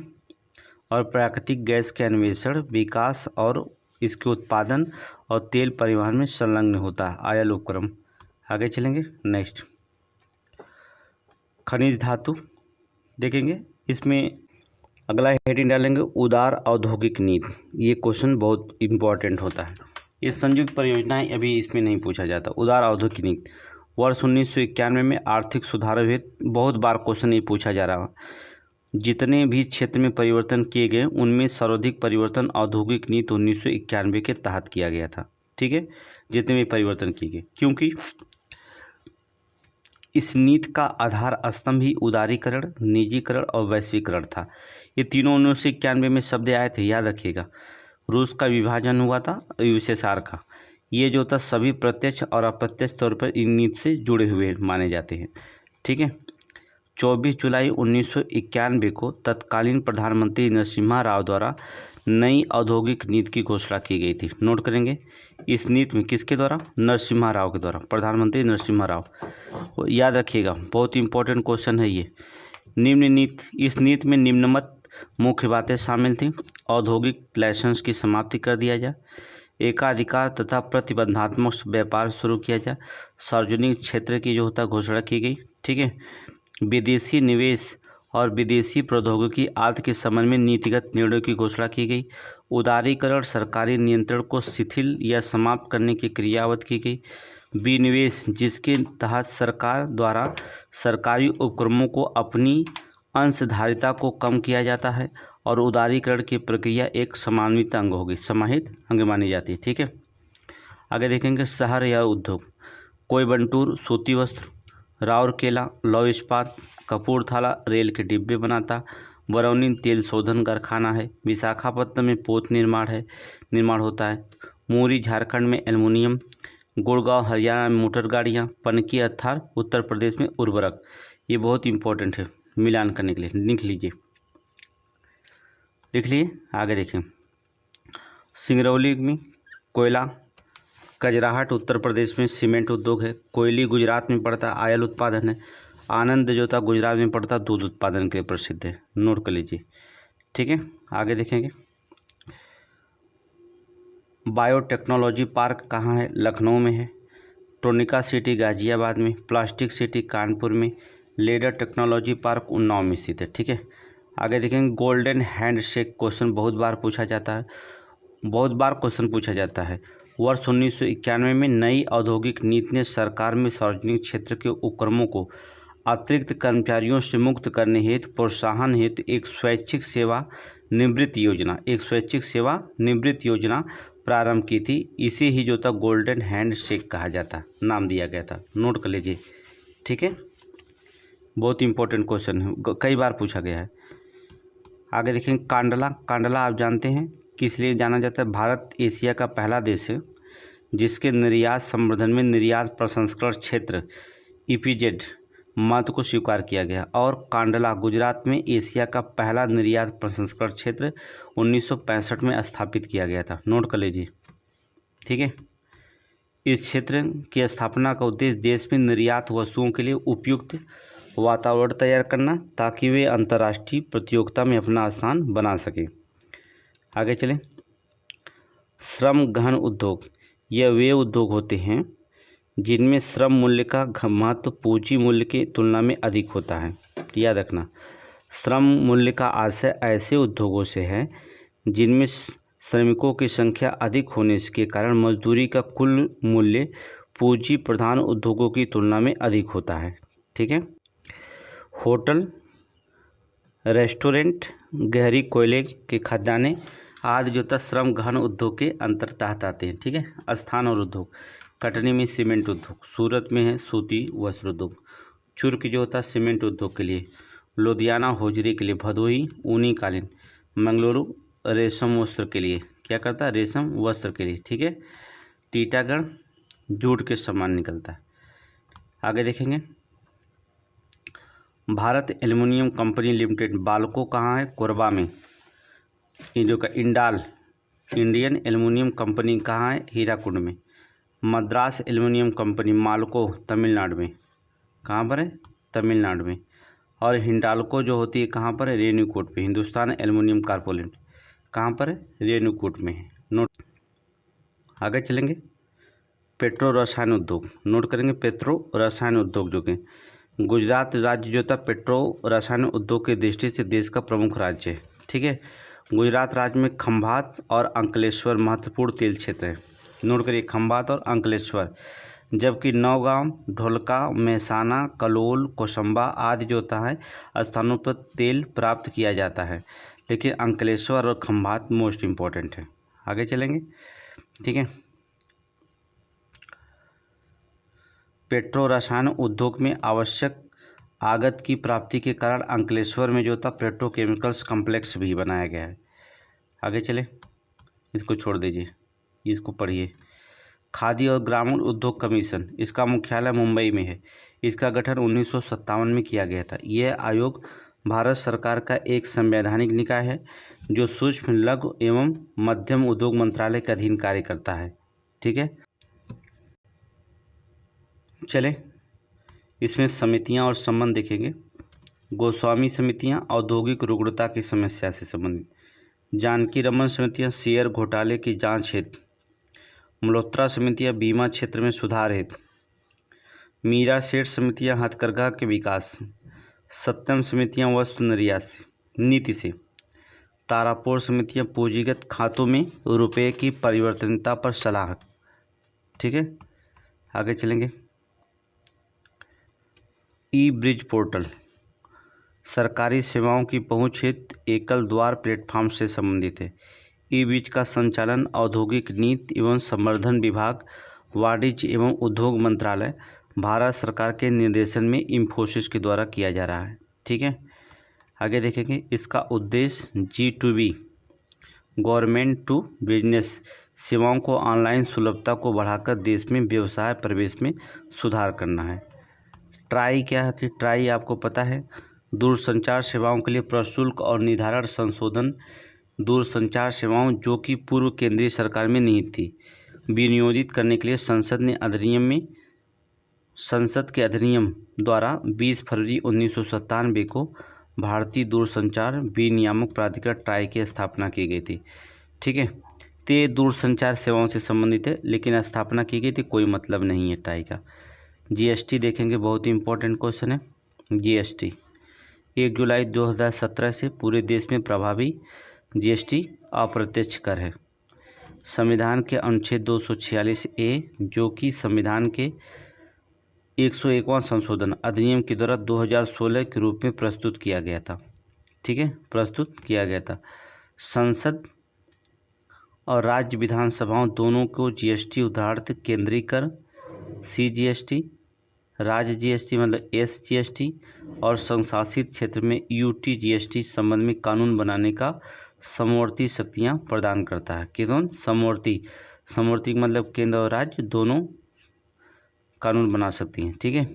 और प्राकृतिक गैस के अन्वेषण, विकास और इसके उत्पादन और तेल परिवहन में संलग्न होता है, ऑयल उपक्रम। आगे चलेंगे, नेक्स्ट, खनिज धातु देखेंगे। इसमें अगला हेडिंग डालेंगे, उदार औद्योगिक नीति। ये क्वेश्चन बहुत इम्पोर्टेंट होता है, ये संयुक्त परियोजनाएं अभी इसमें नहीं पूछा जाता। उदार औद्योगिक नीति वर्ष 1991 में आर्थिक सुधार हुए। बहुत बार क्वेश्चन ये पूछा जा रहा है। जितने भी क्षेत्र में परिवर्तन किए गए उनमें सर्वाधिक परिवर्तन औद्योगिक नीति 1991 के तहत किया गया था। ठीक है, जितने भी परिवर्तन किए गए, क्योंकि इस नीति का आधार स्तंभ ही उदारीकरण, निजीकरण और वैश्वीकरण था। ये तीनों 1991 में शब्द आए थे, याद रखिएगा। रूस का विभाजन हुआ था यूएसएसआर का। ये जो था सभी प्रत्यक्ष और अप्रत्यक्ष तौर पर इन नीति से जुड़े हुए माने जाते हैं। ठीक है, 24 जुलाई 1991 को तत्कालीन प्रधानमंत्री नरसिम्हा राव द्वारा नई औद्योगिक नीति की घोषणा की गई थी। नोट करेंगे, इस नीति में किसके द्वारा? नरसिम्हा राव के द्वारा, प्रधानमंत्री नरसिम्हा राव। याद रखिएगा, बहुत इंपॉर्टेंट क्वेश्चन है ये। निम्न नीति, इस नीति में निम्नमत मुख्य बातें शामिल थीं। औद्योगिक लाइसेंस की समाप्ति कर दिया जाए, एकाधिकार तथा प्रतिबंधात्मक व्यापार शुरू किया जाए, सार्वजनिक क्षेत्र की जो होता घोषणा की गई। ठीक है, विदेशी निवेश और विदेशी प्रौद्योगिकी आदि के संबंध में नीतिगत निर्णयों की घोषणा की गई। उदारीकरण, सरकारी नियंत्रण को शिथिल या समाप्त करने की क्रियावत की गई। विनिवेश, जिसके तहत सरकार द्वारा सरकारी उपक्रमों को अपनी अंशधारिता को कम किया जाता है। और उदारीकरण की प्रक्रिया एक समान्वित अंग होगी, समाहित अंग मानी जाती है। ठीक है, आगे देखेंगे शहर या उद्योग। कोयबंटूर सूती वस्त्र, राउरकेला लौह इस्पात, कपूरथला रेल के डिब्बे बनाता, बरौनी तेल शोधन कारखाना है, विशाखापट्टनम में पोत निर्माण होता है, मुरी झारखंड में एल्युमिनियम, गुड़गांव हरियाणा में मोटर गाड़ियाँ, पनकी अत्थार उत्तर प्रदेश में उर्वरक। ये बहुत इंपॉर्टेंट है मिलान करने के लिए, लिख लीजिए, लिख लिए। आगे देखें, सिंगरौली में कोयला, कजराहट उत्तर प्रदेश में सीमेंट उद्योग है, कोयली गुजरात में पड़ता है, आयल उत्पादन है, आनंद जो था गुजरात में पड़ता है, दूध उत्पादन के लिए प्रसिद्ध है। नोट कर लीजिए। ठीक है, आगे देखेंगे, बायोटेक्नोलॉजी पार्क कहाँ है? लखनऊ में है। ट्रोनिका सिटी गाजियाबाद में, प्लास्टिक सिटी कानपुर में, लेडर टेक्नोलॉजी पार्क उन्नाव में स्थित है। ठीक है, आगे देखेंगे, गोल्डन हैंडशेक क्वेश्चन बहुत बार पूछा जाता है, बहुत बार क्वेश्चन पूछा जाता है। वर्ष 1991 में नई औद्योगिक नीति ने सरकार में सार्वजनिक क्षेत्र के उपक्रमों को अतिरिक्त कर्मचारियों से मुक्त करने हेतु प्रोत्साहन हेतु एक स्वैच्छिक सेवा निवृत्ति योजना प्रारंभ की थी। इसे ही जो था गोल्डन हैंडशेक कहा जाता, नाम दिया गया था। नोट कर लीजिए। ठीक है, बहुत इंपॉर्टेंट क्वेश्चन है, कई बार पूछा गया है। आगे देखेंगे, कांडला आप जानते हैं किस लिए जाना जाता है? भारत एशिया का पहला देश है जिसके निर्यात संवर्धन में निर्यात प्रसंस्करण क्षेत्र EPZ महत्व को स्वीकार किया गया। और कांडला गुजरात में एशिया का पहला निर्यात प्रसंस्करण क्षेत्र 1965 में स्थापित किया गया था। नोट कर लीजिए। ठीक है, इस क्षेत्र की स्थापना का उद्देश्य देश में निर्यात वस्तुओं के लिए उपयुक्त वातावरण तैयार करना ताकि वे अंतर्राष्ट्रीय प्रतियोगिता में अपना स्थान बना सकें। आगे चलें, श्रम गहन उद्योग, यह वे उद्योग होते हैं जिनमें श्रम मूल्य का महत्व पूंजी मूल्य की तुलना में अधिक होता है। याद रखना, श्रम मूल्य का आशय ऐसे उद्योगों से है जिनमें श्रमिकों की संख्या अधिक होने के कारण मजदूरी का कुल मूल्य पूंजी प्रधान उद्योगों की तुलना में अधिक होता है। ठीक है, होटल, रेस्टोरेंट, गहरी कोयले के खदानें आदि जो था श्रम गहन उद्योग के अंतर्गत आते हैं। ठीक है, स्थान और उद्योग, कटनी में सीमेंट उद्योग, सूरत में है सूती वस्त्र उद्योग, चुर्क जो होता है सीमेंट उद्योग के लिए, लुधियाना होजरी के लिए, भदोही ऊनी कालीन, मंगलुरु रेशम वस्त्र के लिए, क्या करता है? रेशम वस्त्र के लिए। ठीक है, टीटागढ़ जूट के सामान निकलता है। आगे देखेंगे, भारत एल्युमिनियम कंपनी लिमिटेड बालको कहाँ है? कोरबा में। जो का इंडाल इंडियन एल्युमिनियम कंपनी कहाँ है? हीराकुंड में। मद्रास एल्युमिनियम कंपनी मालको तमिलनाडु में। कहाँ पर है? तमिलनाडु में। और हिंडाल्को जो होती है कहाँ पर है? रेणुकूट पे। हिंदुस्तान एल्युमिनियम कारपोरेशन कहाँ पर है? रेणुकूट में है। नोट। आगे चलेंगे, पेट्रो रसायन उद्योग नोट करेंगे। पेट्रो रसायन उद्योग जो कि गुजरात राज्य जो था पेट्रो रसायन उद्योग की दृष्टि से देश का प्रमुख राज्य है। ठीक है, गुजरात राज्य में खंभात और अंकलेश्वर महत्वपूर्ण तेल क्षेत्र है। नोट करिए, खंभात और अंकलेश्वर। जबकि नौगांव, ढोलका, मेहसाना, कलोल, कोसंबा आदि जो होता है स्थानों पर तेल प्राप्त किया जाता है, लेकिन अंकलेश्वर और खंभात मोस्ट इम्पोर्टेंट है। आगे चलेंगे, ठीक है। पेट्रो रसायन उद्योग में आवश्यक आगत की प्राप्ति के कारण अंकलेश्वर में जो था पेट्रोकेमिकल्स कॉम्प्लेक्स भी बनाया गया है। आगे चले, इसको छोड़ दीजिए, इसको पढ़िए। खादी और ग्रामीण उद्योग कमीशन, इसका मुख्यालय मुंबई में है। इसका गठन 1957 में किया गया था। यह आयोग भारत सरकार का एक संवैधानिक निकाय है जो सूक्ष्म, लघु एवं मध्यम उद्योग मंत्रालय के अधीन कार्य करता है, ठीक है। चले, इसमें समितियां और संबंध देखेंगे। गोस्वामी समितियां औद्योगिक रुग्णता की समस्या से संबंधित, जानकी रमन समितियां शेयर घोटाले की जांच हेतु, मल्होत्रा समितियां बीमा क्षेत्र में सुधार हेतु, मीरा सेठ समितियां हथकरघा के विकास, सत्यम समितियां वस्तु निर्यात नीति से, तारापुर समितियां पूंजीगत खातों में रुपये की परिवर्तनीयता पर सलाह, ठीक है। आगे चलेंगे। ई ब्रिज पोर्टल सरकारी सेवाओं की पहुंच हेतु एकल द्वार प्लेटफॉर्म से संबंधित है। ई ब्रिज का संचालन औद्योगिक नीति एवं संवर्धन विभाग, वाणिज्य एवं उद्योग मंत्रालय, भारत सरकार के निर्देशन में इंफोसिस के द्वारा किया जा रहा है, ठीक है। आगे देखेंगे, इसका उद्देश्य G2B गवर्नमेंट टू बिजनेस सेवाओं को ऑनलाइन सुलभता को बढ़ाकर देश में व्यवसाय प्रवेश में सुधार करना है। ट्राई क्या है? ट्राई आपको पता है, दूरसंचार सेवाओं के लिए प्रशुल्क और निर्धारण संशोधन, दूरसंचार सेवाओं जो कि पूर्व केंद्रीय सरकार में निहित थी, विनियोजित करने के लिए संसद के अधिनियम द्वारा 20 फरवरी 1997 को भारतीय दूरसंचार विनियामक प्राधिकरण ट्राई की स्थापना की गई थी, ठीक है। ते दूरसंचार सेवाओं से संबंधित है, लेकिन स्थापना की गई थी, कोई मतलब नहीं है ट्राई का। जीएसटी देखेंगे, बहुत ही इंपॉर्टेंट क्वेश्चन है। जीएसटी 1 जुलाई 2017 से पूरे देश में प्रभावी जीएसटी अप्रत्यक्ष कर है। संविधान के अनुच्छेद 246A जो कि संविधान के 101वां संशोधन अधिनियम के द्वारा 2016 के रूप में प्रस्तुत किया गया था, ठीक है, प्रस्तुत किया गया था। संसद और राज्य विधानसभाओं दोनों को जीएसटी उदाहरणार्थ केंद्रीय कर, CGST, राज्य जीएसटी मतलब SGST और संशासित क्षेत्र में UT-GST संबंध में कानून बनाने का समवर्ती शक्तियां प्रदान करता है। किसों? समवर्ती मतलब केंद्र और राज्य दोनों कानून बना सकती हैं, ठीक है।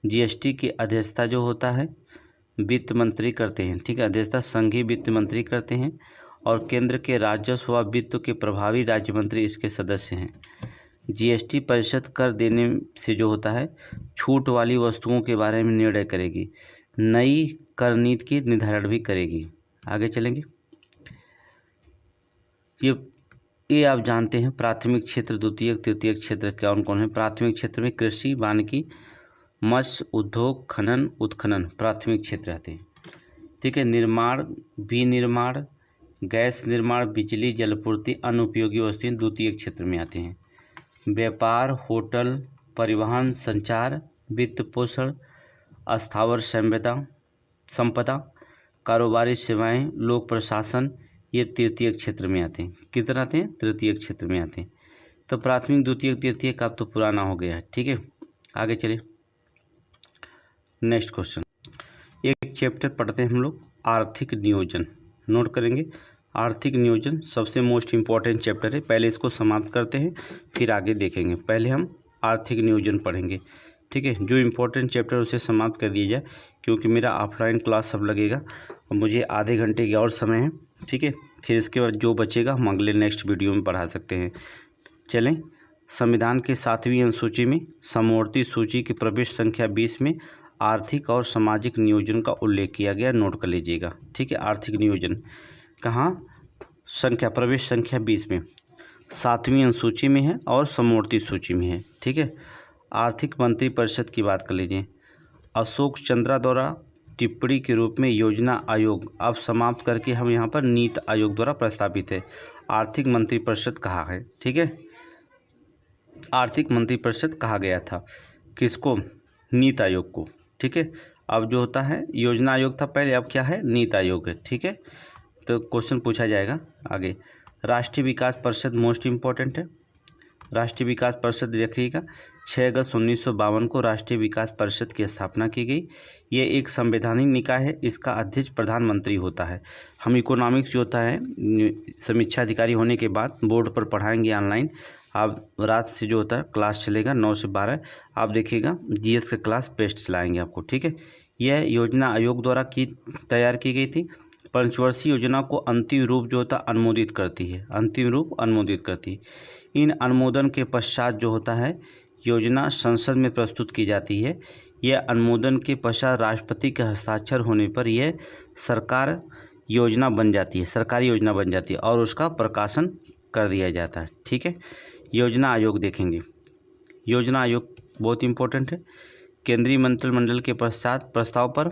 जीएसटी की अध्यक्षता जो होता है वित्त मंत्री करते हैं, ठीक है, अध्यक्षता संघीय वित्त मंत्री करते हैं और केंद्र के राजस्व व वित्त के प्रभावी राज्य मंत्री इसके सदस्य हैं। जीएसटी परिषद कर देने से जो होता है छूट वाली वस्तुओं के बारे में निर्णय करेगी, नई कर नीति की निर्धारण भी करेगी। आगे चलेंगे, ये आप जानते हैं प्राथमिक क्षेत्र, द्वितीयक, तृतीयक क्षेत्र कौन कौन है। प्राथमिक क्षेत्र में कृषि, वानिकी, मत्स्य, उद्योग, खनन, उत्खनन प्राथमिक क्षेत्र आते हैं, ठीक है। निर्माण, विनिर्माण, गैस निर्माण, बिजली, जलपूर्ति, अन्य उपयोगी वस्तुएं द्वितीयक क्षेत्र में आते हैं। व्यापार, होटल, परिवहन, संचार, वित्त पोषण, स्थावर संपदा, कारोबारी सेवाएं, लोक प्रशासन, ये तृतीयक क्षेत्र में आते हैं। कितना आते हैं? तृतीयक क्षेत्र में आते हैं। तो प्राथमिक, द्वितीयक, तृतीयक का तो पुराना हो गया है, ठीक है। आगे चलिए, नेक्स्ट क्वेश्चन। एक चैप्टर पढ़ते हैं हम लोग, आर्थिक नियोजन। नोट करेंगे, आर्थिक नियोजन सबसे मोस्ट इम्पॉर्टेंट चैप्टर है। पहले इसको समाप्त करते हैं, फिर आगे देखेंगे। पहले हम आर्थिक नियोजन पढ़ेंगे, ठीक है। जो इम्पोर्टेंट चैप्टर उसे समाप्त कर दिया जाए, क्योंकि मेरा ऑफलाइन क्लास सब लगेगा और मुझे आधे घंटे की और समय है, ठीक है। फिर इसके बाद जो बचेगा हम अगले नेक्स्ट वीडियो में पढ़ा सकते हैं। चलें, संविधान के 7वीं अनुसूची में समवर्ती सूची की प्रवेश संख्या 20 में आर्थिक और सामाजिक नियोजन का उल्लेख किया गया, नोट कर लीजिएगा, ठीक है। आर्थिक नियोजन कहाँ? प्रवेश संख्या 20 में 7वीं अनुसूची में है और समवर्ती सूची में है, ठीक है। आर्थिक मंत्री परिषद की बात कर लीजिए। अशोक चंद्रा द्वारा टिप्पणी के रूप में योजना आयोग अब समाप्त करके हम यहाँ पर नीति आयोग द्वारा प्रस्तावित है। आर्थिक मंत्री परिषद कहाँ है, ठीक है। आर्थिक मंत्रिपरिषद कहा गया था। किसको? नीति आयोग को। ठीक है, अब जो होता है योजना आयोग था पहले, अब क्या है? नीति आयोग है। ठीक है, तो क्वेश्चन पूछा जाएगा आगे। राष्ट्रीय विकास परिषद मोस्ट इम्पोर्टेंट है। राष्ट्रीय विकास परिषद रखिएगा, 6 अगस्त 1952 को राष्ट्रीय विकास परिषद की स्थापना की गई। ये एक संवैधानिक निकाय है, इसका अध्यक्ष प्रधानमंत्री होता है। हम इकोनॉमिक्स जो होता है समीक्षा अधिकारी होने के बाद बोर्ड पर पढ़ाएंगे ऑनलाइन। आप रात से जो होता है क्लास चलेगा 9 से 12, आप देखिएगा जीएस का क्लास बेस्ट चलाएंगे आपको। ठीक है, यह योजना आयोग द्वारा तैयार की गई थी। पंचवर्षीय योजना को अंतिम रूप जो होता अनुमोदित करती है, अंतिम रूप अनुमोदित करती है। इन अनुमोदन के पश्चात जो होता है योजना संसद में प्रस्तुत की जाती है। यह अनुमोदन के पश्चात राष्ट्रपति के हस्ताक्षर होने पर यह सरकार योजना बन जाती है, सरकारी योजना बन जाती है और उसका प्रकाशन कर दिया जाता है। ठीक है, योजना आयोग देखेंगे। योजना आयोग बहुत इम्पोर्टेंट है। केंद्रीय मंत्रिमंडल के पश्चात प्रस्ताव पर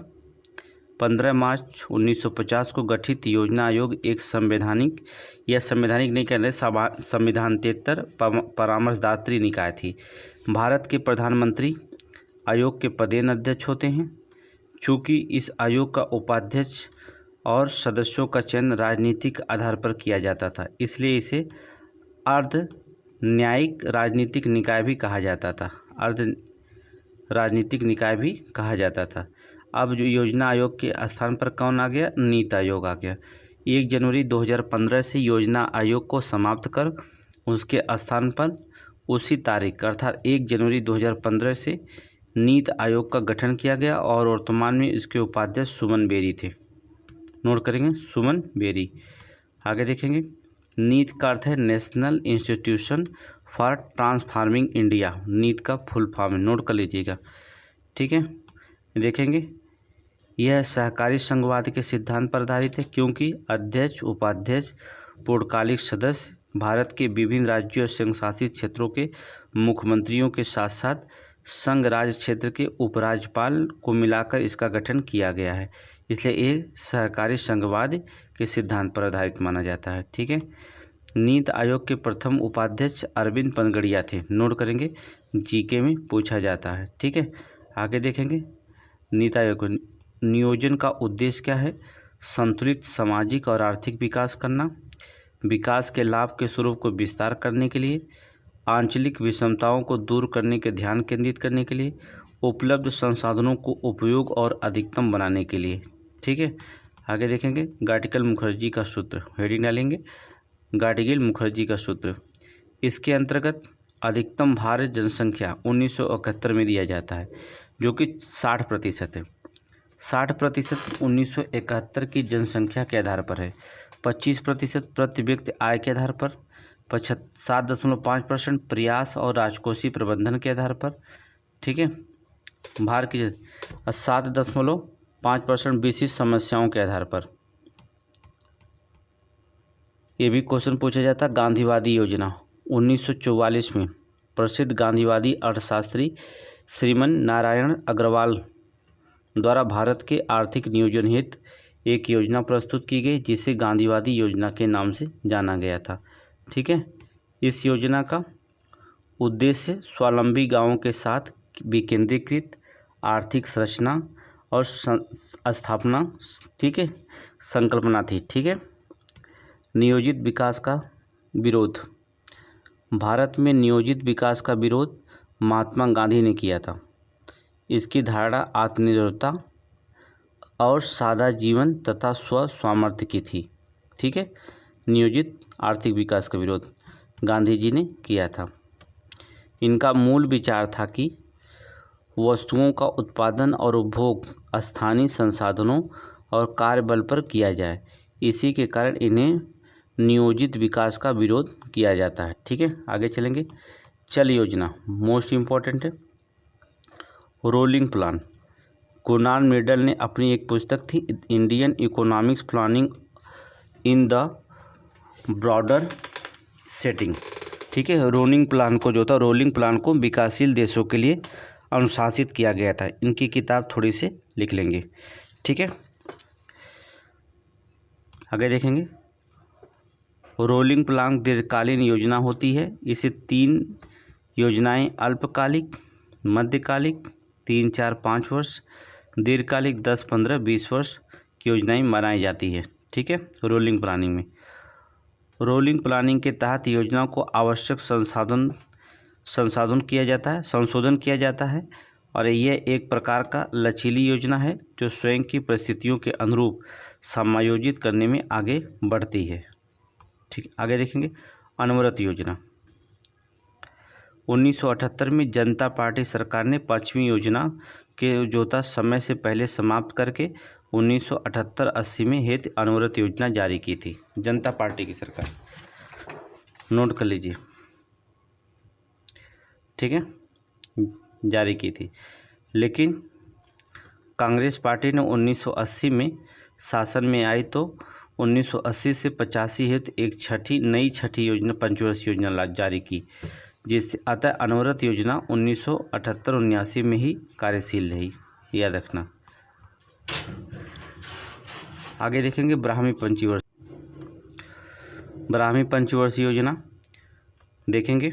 15 मार्च 1950 को गठित योजना आयोग एक संवैधानिक नहीं कहते, संविधानेतर परामर्शदात्री निकाय थी। भारत के प्रधानमंत्री आयोग के पदेन अध्यक्ष होते हैं। चूँकि इस आयोग का उपाध्यक्ष और सदस्यों का चयन राजनीतिक आधार पर किया जाता था, इसलिए इसे अर्ध न्यायिक राजनीतिक निकाय भी कहा जाता था। अर्ध राजनीतिक निकाय भी कहा जाता था। अब जो योजना आयोग के स्थान पर कौन आ गया? नीति आयोग आ गया। 1 जनवरी 2015 से योजना आयोग को समाप्त कर उसके स्थान पर उसी तारीख अर्थात 1 जनवरी 2015 से नीति आयोग का गठन किया गया और वर्तमान में इसके उपाध्यक्ष सुमन बेरी थे। नोट करेंगे, सुमन बेरी। आगे देखेंगे, नीति का अर्थ है national institution for transforming India. नीति का फुल फॉर्म है, नोट कर लीजिएगा। ठीक है, देखेंगे यह सहकारी संघवाद के सिद्धांत पर आधारित है, क्योंकि अध्यक्ष, उपाध्यक्ष, पूर्णकालिक सदस्य भारत के विभिन्न राज्यों और संघ शासित क्षेत्रों के मुख्यमंत्रियों के साथ साथ संघ राज्य क्षेत्र के उपराज्यपाल को मिलाकर इसका गठन किया गया है। इसलिए ये सहकारी संघवाद के सिद्धांत पर आधारित माना जाता है। ठीक है, नीति आयोग के प्रथम उपाध्यक्ष अरविंद पनगड़िया थे। नोट करेंगे, जीके में पूछा जाता है। ठीक है, आगे देखेंगे नीति आयोग नियोजन का उद्देश्य क्या है? संतुलित सामाजिक और आर्थिक विकास करना, विकास के लाभ के स्वरूप को विस्तार करने के लिए, आंचलिक विषमताओं को दूर करने के ध्यान केंद्रित करने के लिए, उपलब्ध संसाधनों को उपयोग और अधिकतम बनाने के लिए। ठीक है, आगे देखेंगे गार्टिकल मुखर्जी का सूत्र, हेडिंग डालेंगे गार्टिकल मुखर्जी का सूत्र। इसके अंतर्गत अधिकतम भारत जनसंख्या 1971 में दिया जाता है, जो कि 60% है। 60% 1971 की जनसंख्या के आधार पर है। 25% प्रति व्यक्ति आय के आधार पर, 7.5% प्रयास और राजकोषीय प्रबंधन के आधार पर। ठीक है, भारत की 7.5% विशिष्ट समस्याओं के आधार पर। ये भी क्वेश्चन पूछा जाता है। गांधीवादी योजना 1944 में प्रसिद्ध गांधीवादी अर्थशास्त्री श्रीमन नारायण अग्रवाल द्वारा भारत के आर्थिक नियोजन हेतु एक योजना प्रस्तुत की गई, जिसे गांधीवादी योजना के नाम से जाना गया था। ठीक है, इस योजना का उद्देश्य स्वावलंबी गांवों के साथ विकेंद्रीकृत आर्थिक संरचना और स्थापना, ठीक है, संकल्पना थी। ठीक है, नियोजित विकास का विरोध। भारत में नियोजित विकास का विरोध महात्मा गांधी ने किया था। इसकी धारणा आत्मनिर्भरता और सादा जीवन तथा स्व सामर्थ्य की थी। ठीक है, नियोजित आर्थिक विकास का विरोध गांधी जी ने किया था। इनका मूल विचार था कि वस्तुओं का उत्पादन और उपभोग स्थानीय संसाधनों और कार्यबल पर किया जाए। इसी के कारण इन्हें नियोजित विकास का विरोध किया जाता है। ठीक है, आगे चलेंगे। चल योजना मोस्ट इम्पॉर्टेंट है। रोलिंग प्लान, कुणाल मिडल ने अपनी एक पुस्तक थी Indian economics planning in the broader setting. ठीक है, रोलिंग प्लान को जो था, रोलिंग प्लान को विकासशील देशों के लिए अनुशासित किया गया था। इनकी किताब थोड़ी से लिख लेंगे। ठीक है, आगे देखेंगे। रोलिंग प्लान दीर्घकालीन योजना होती है। इसे 3 योजनाएं अल्पकालिक, मध्यकालिक 3, 4, 5 वर्ष, दीर्घकालिक 10, 15, 20 वर्ष की योजनाएं बनाई जाती है। ठीक है, रोलिंग प्लानिंग में। रोलिंग प्लानिंग के तहत योजनाओं को आवश्यक संशोधन किया जाता है और यह एक प्रकार का लचीली योजना है जो स्वयं की परिस्थितियों के अनुरूप समायोजित करने में आगे बढ़ती है। ठीक, आगे देखेंगे अनवरत योजना। 1978 में जनता पार्टी सरकार ने 5वीं योजना के जोता समय से पहले समाप्त करके 1978-80 में हेतु अनवरत योजना जारी की थी। जनता पार्टी की सरकार, नोट कर लीजिए। ठीक है, जारी की थी, लेकिन कांग्रेस पार्टी ने 1980 में शासन में आई तो 1980 से 85 हेतु एक नई छठी योजना, पंचवर्षीय योजना जारी की, जिससे अतः अनवरत योजना 1978-79 में ही कार्यशील रही, याद रखना। आगे देखेंगे ब्राह्मी पंचवर्षीय योजना देखेंगे।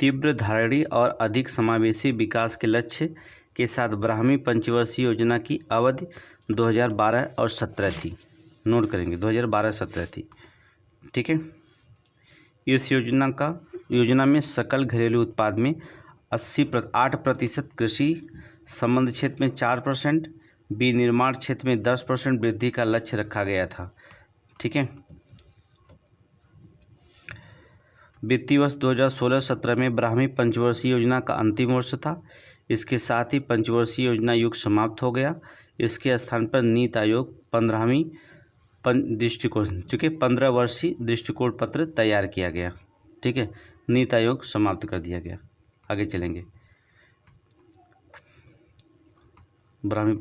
तीव्र धारणीय और अधिक समावेशी विकास के लक्ष्य के साथ ब्राह्मी पंचवर्षीय योजना की अवधि 2012 और 17 थी। नोट करेंगे 2012-17 थी। ठीक है, इस योजना में सकल घरेलू उत्पाद में 8% कृषि संबंध क्षेत्र में 4%, विनिर्माण क्षेत्र में 10% वृद्धि का लक्ष्य रखा गया था। ठीक है, वित्तीय वर्ष 2016-17 में ब्राह्मी पंचवर्षीय योजना का अंतिम वर्ष था। इसके साथ ही पंचवर्षीय योजना युग समाप्त हो गया। इसके स्थान पर नीति आयोग 15वीं दृष्टिकोण, ठीक है, 15 वर्षीय दृष्टिकोण पत्र तैयार किया गया। ठीक है, नीति आयोग समाप्त कर दिया गया। आगे चलेंगे ग्रामीण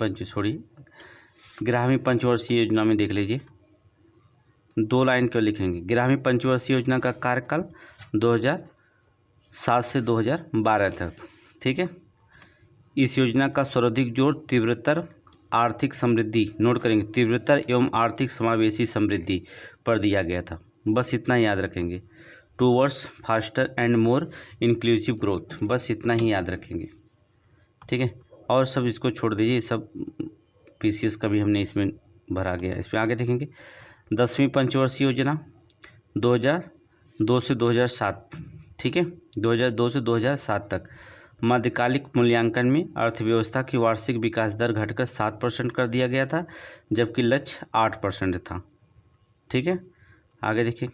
पंचवर्षीय योजना में देख लीजिए, 2 लाइन क्यों लिखेंगे। ग्रामीण पंचवर्षीय योजना का कार्यकाल 2007 से 2012 तक। ठीक है, इस योजना का सर्वाधिक जोर तीव्रतर आर्थिक समृद्धि, नोट करेंगे, तीव्रतर एवं आर्थिक समावेशी समृद्धि पर दिया गया था। बस इतना याद रखेंगे। Towards faster and more inclusive growth, बस इतना ही याद रखेंगे। ठीक है, और सब इसको छोड़ दीजिए, सब पीसीएस का भी हमने इसमें भरा गया। इसमें आगे देखेंगे 10वीं पंचवर्षीय योजना 2002 से 2007। ठीक है, 2002 से 2007 तक। मध्यकालिक मूल्यांकन में अर्थव्यवस्था की वार्षिक विकास दर घटकर 7% कर दिया गया था, जबकि लक्ष्य 8% था। ठीक है, आगे देखिए,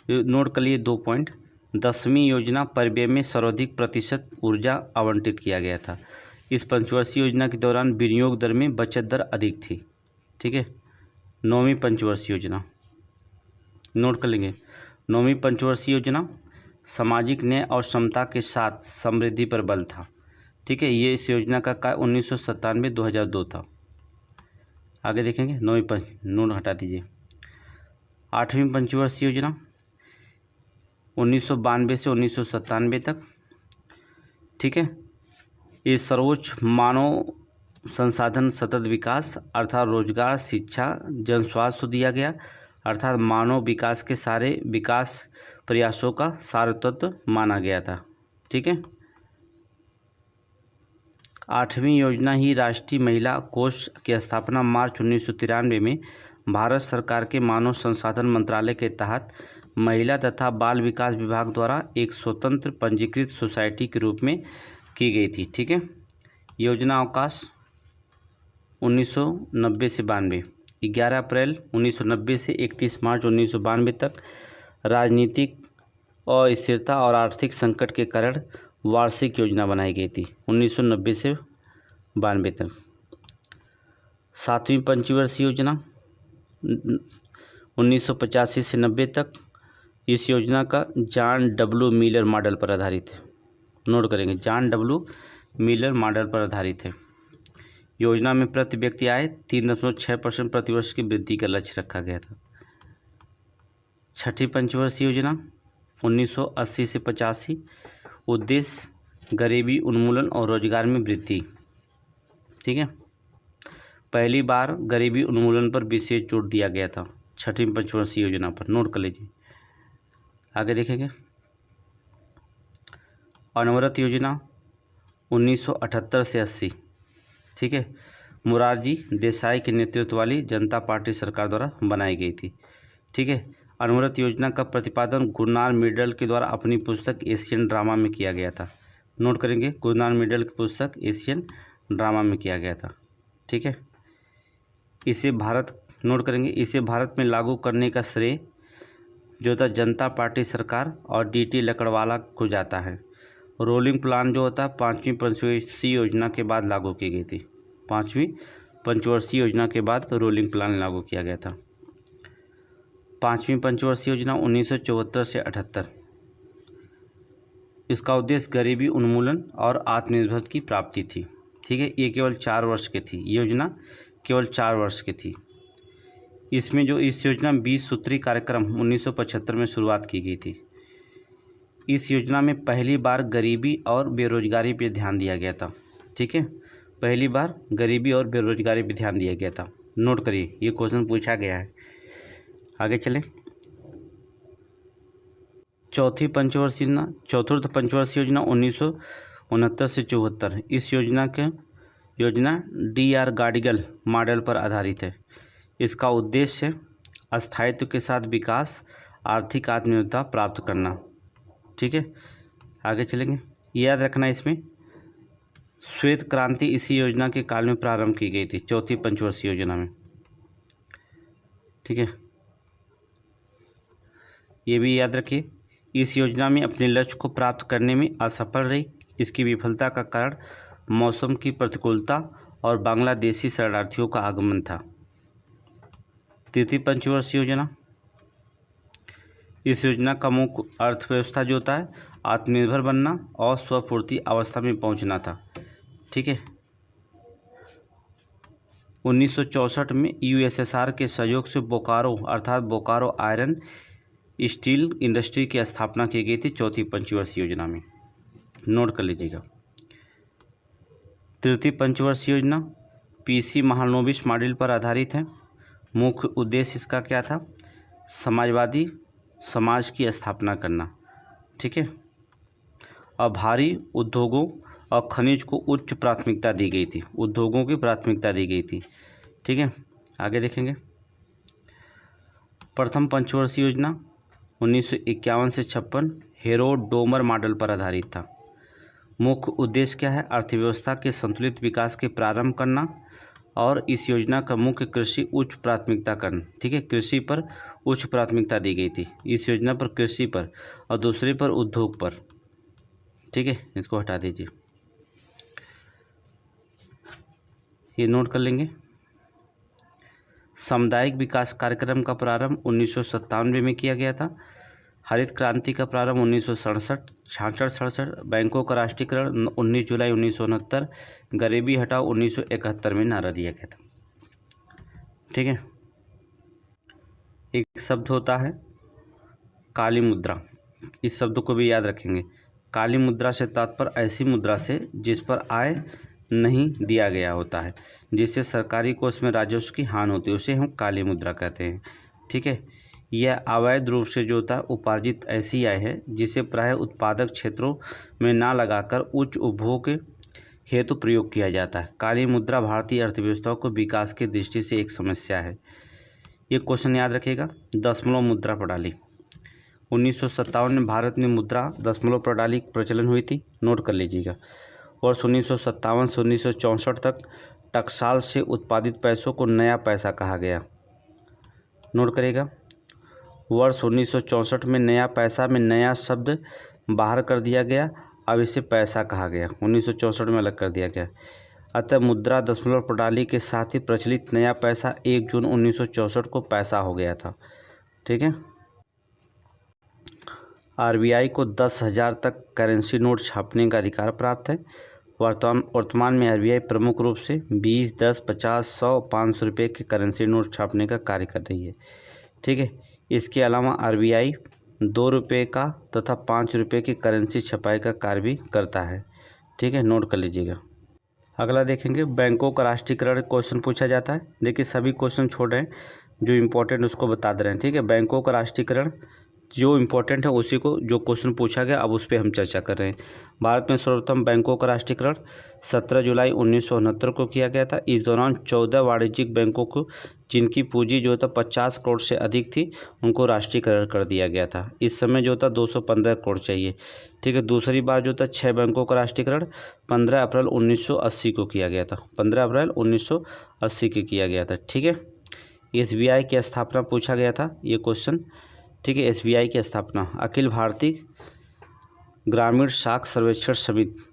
नोट कर लिए 2 पॉइंट। 10वीं योजना परिव्यय में सर्वाधिक प्रतिशत ऊर्जा आवंटित किया गया था। इस पंचवर्षीय योजना के दौरान विनियोग दर में बचत दर अधिक थी। ठीक है, 9वीं पंचवर्षीय योजना, नोट कर लेंगे। 9वीं पंचवर्षीय योजना सामाजिक न्याय और समता के साथ समृद्धि पर बल था। ठीक है, ये इस योजना का कार्य 1997-2002 था। आगे देखेंगे 9वीं नोट हटा दीजिए। 8वीं पंचवर्षीय योजना 1992 से 1997 तक। ठीक है, ये सर्वोच्च मानव संसाधन सतत विकास अर्थात रोजगार, शिक्षा, जन स्वास्थ्य दिया गया, अर्थात मानव विकास के सारे विकास प्रयासों का सारतत्व माना गया था। ठीक है, 8वीं योजना ही राष्ट्रीय महिला कोष की स्थापना मार्च 1993 में भारत सरकार के मानव संसाधन मंत्रालय के तहत महिला तथा बाल विकास विभाग द्वारा एक स्वतंत्र पंजीकृत सोसाइटी के रूप में की गई थी। ठीक है, योजना अवकाश 1990 से 92, 11 अप्रैल 1990 से 31 मार्च 1992 तक। राजनीतिक अस्थिरता और आर्थिक संकट के कारण वार्षिक योजना बनाई गई थी 1990 से 92 तक। 7वीं पंचवर्षीय योजना 1985 से 90 तक। इस योजना का जॉन डब्ल्यू मिलर मॉडल पर आधारित है। नोट करेंगे, जॉन डब्ल्यू मिलर मॉडल पर आधारित है। योजना में प्रति व्यक्ति आय 3.6% प्रतिवर्ष की वृद्धि का लक्ष्य रखा गया था। 6ठी पंचवर्षीय योजना 1980 से 85। उद्देश्य गरीबी उन्मूलन और रोजगार में वृद्धि। ठीक है, पहली बार गरीबी उन्मूलन पर विशेष जोर दिया गया था 6ठी पंचवर्षीय योजना पर। नोट कर लीजिए। आगे देखेंगे अनवरत योजना 1978 से 80, ठीक है, मोरारजी देसाई के नेतृत्व वाली जनता पार्टी सरकार द्वारा बनाई गई थी, ठीक है। अनवरत योजना का प्रतिपादन गुरनार मिडल के द्वारा अपनी पुस्तक एशियन ड्रामा में किया गया था। नोट करेंगे, गुरनार मिडल की पुस्तक एशियन ड्रामा में किया गया था, ठीक है। इसे नोट करेंगे, इसे भारत में लागू करने का श्रेय जो था जनता पार्टी सरकार और डीटी लकड़वाला को जाता है। रोलिंग प्लान जो होता है 5वीं पंचवर्षीय योजना के बाद लागू की गई थी। 5वीं पंचवर्षीय योजना के बाद रोलिंग प्लान लागू किया गया था। 5वीं पंचवर्षीय योजना 1974 से 78। इसका उद्देश्य गरीबी उन्मूलन और आत्मनिर्भर की प्राप्ति थी, ठीक है। ये केवल 4 वर्ष की थी, योजना केवल 4 वर्ष की थी। इसमें जो इस योजना 20 सूत्री कार्यक्रम 1975 में शुरुआत की गई थी। इस योजना में पहली बार गरीबी और बेरोजगारी पर ध्यान दिया गया था, ठीक है। पहली बार गरीबी और बेरोजगारी पर ध्यान दिया गया था। नोट करिए, ये क्वेश्चन पूछा गया है। आगे चलें। चौथी पंचवर्षीय योजना, चतुर्थ पंचवर्षीय योजना 1969 से 74। इस योजना DR गार्डिगल मॉडल पर आधारित है। इसका उद्देश्य स्थायित्व के साथ विकास, आर्थिक आत्मनिर्भरता प्राप्त करना, ठीक है। आगे चलेंगे। याद रखना, इसमें श्वेत क्रांति इसी योजना के काल में प्रारंभ की गई थी, चौथी पंचवर्षीय योजना में, ठीक है। ये भी याद रखिए, इस योजना में अपने लक्ष्य को प्राप्त करने में असफल रही। इसकी विफलता का कारण मौसम की प्रतिकूलता और बांग्लादेशी शरणार्थियों का आगमन था। तृतीय पंचवर्षीय योजना, इस योजना का मुख्य अर्थव्यवस्था जो होता है आत्मनिर्भर बनना और स्वपूर्ति अवस्था में पहुंचना था, ठीक है। 1964 में USSR के सहयोग से बोकारो अर्थात बोकारो आयरन स्टील इंडस्ट्री की स्थापना की गई थी चौथी पंचवर्षीय योजना में। नोट कर लीजिएगा। तृतीय पंचवर्षीय योजना PC महालनोबिस मॉडल पर आधारित है। मुख्य उद्देश्य इसका क्या था? समाजवादी समाज की स्थापना करना, ठीक है। और भारी उद्योगों और खनिज को उच्च प्राथमिकता दी गई थी, उद्योगों की प्राथमिकता दी गई थी, ठीक है। आगे देखेंगे। प्रथम पंचवर्षीय योजना 1951 से 56 हेरोड डोमर मॉडल पर आधारित था। मुख्य उद्देश्य क्या है? अर्थव्यवस्था के संतुलित विकास के प्रारंभ करना और इस योजना का मुख्य कृषि उच्च प्राथमिकता करना, ठीक है। कृषि पर उच्च प्राथमिकता दी गई थी इस योजना पर, कृषि पर, और दूसरे पर उद्योग पर, ठीक है। इसको हटा दीजिए, ये नोट कर लेंगे। सामुदायिक विकास कार्यक्रम का प्रारंभ 1997 में किया गया था। हरित क्रांति का प्रारंभ 1966 बैंकों का राष्ट्रीयकरण 19 जुलाई 1969, गरीबी हटाओ 1971 में नारा दिया गया था, ठीक है। एक शब्द होता है काली मुद्रा, इस शब्द को भी याद रखेंगे। काली मुद्रा से तात्पर्य ऐसी मुद्रा से जिस पर आय नहीं दिया गया होता है, जिससे सरकारी कोष में राजस्व की हानि होती है, उसे हम काली मुद्रा कहते हैं, ठीक है। यह अवैध रूप से जो होता है उपार्जित ऐसी आय है जिसे प्रायः उत्पादक क्षेत्रों में ना लगाकर उच्च उपभोग के हेतु प्रयोग किया जाता है। काली मुद्रा भारतीय अर्थव्यवस्था को विकास की दृष्टि से एक समस्या है। ये क्वेश्चन याद रखिएगा। दशमलव मुद्रा प्रणाली 1957 में भारत में मुद्रा दशमलव प्रणाली प्रचलन हुई थी, नोट कर लीजिएगा। वर्ष 1957 से 1964 तक टकसाल से उत्पादित पैसों को नया पैसा कहा गया, नोट करेगा। वर्ष 1964 में नया पैसा में नया शब्द बाहर कर दिया गया, अब इसे पैसा कहा गया, 1964 में अलग कर दिया गया। अतः मुद्रा दशमलव प्रणाली के साथ ही प्रचलित नया पैसा 1 जून 1964 को पैसा हो गया था, ठीक है। RBI को 10,000 तक करेंसी नोट छापने का अधिकार प्राप्त है। वर्तमान में RBI प्रमुख रूप से 20, 10, 50, 100, 500 रुपये के करेंसी नोट छापने का कार्य कर रही है, ठीक है। इसके अलावा RBI 2 रुपये का तथा 5 रुपये की करेंसी छपाई का कार्य भी करता है, ठीक है। नोट कर लीजिएगा। अगला देखेंगे बैंकों का राष्ट्रीयकरण क्वेश्चन पूछा जाता है। देखिए सभी क्वेश्चन छोड़ रहे हैं, जो इम्पोर्टेंट उसको बता दे रहे हैं, ठीक है। बैंकों का राष्ट्रीयकरण जो इम्पोर्टेंट है उसी को, जो क्वेश्चन पूछा गया अब उस पर हम चर्चा कर रहे हैं। भारत में सर्वप्रथम बैंकों का राष्ट्रीयकरण 17 जुलाई 1969 को किया गया था। इस दौरान 14 वाणिज्यिक बैंकों को, जिनकी पूंजी जो था 50 करोड़ से अधिक थी, उनको राष्ट्रीयकरण कर दिया गया था। इस समय जो था 215 करोड़ चाहिए। ठीक है, दूसरी बार जो था 6 बैंकों का राष्ट्रीयकरण 15 अप्रैल 1980 को किया गया था। 15 अप्रैल 1980 को किया गया था। ठीक है, SBI की स्थापना पूछा गया था ये क्वेश्चन। ठीक है, SBI की स्थापना अखिल भारतीय ग्रामीण शाख सर्वेक्षण समिति,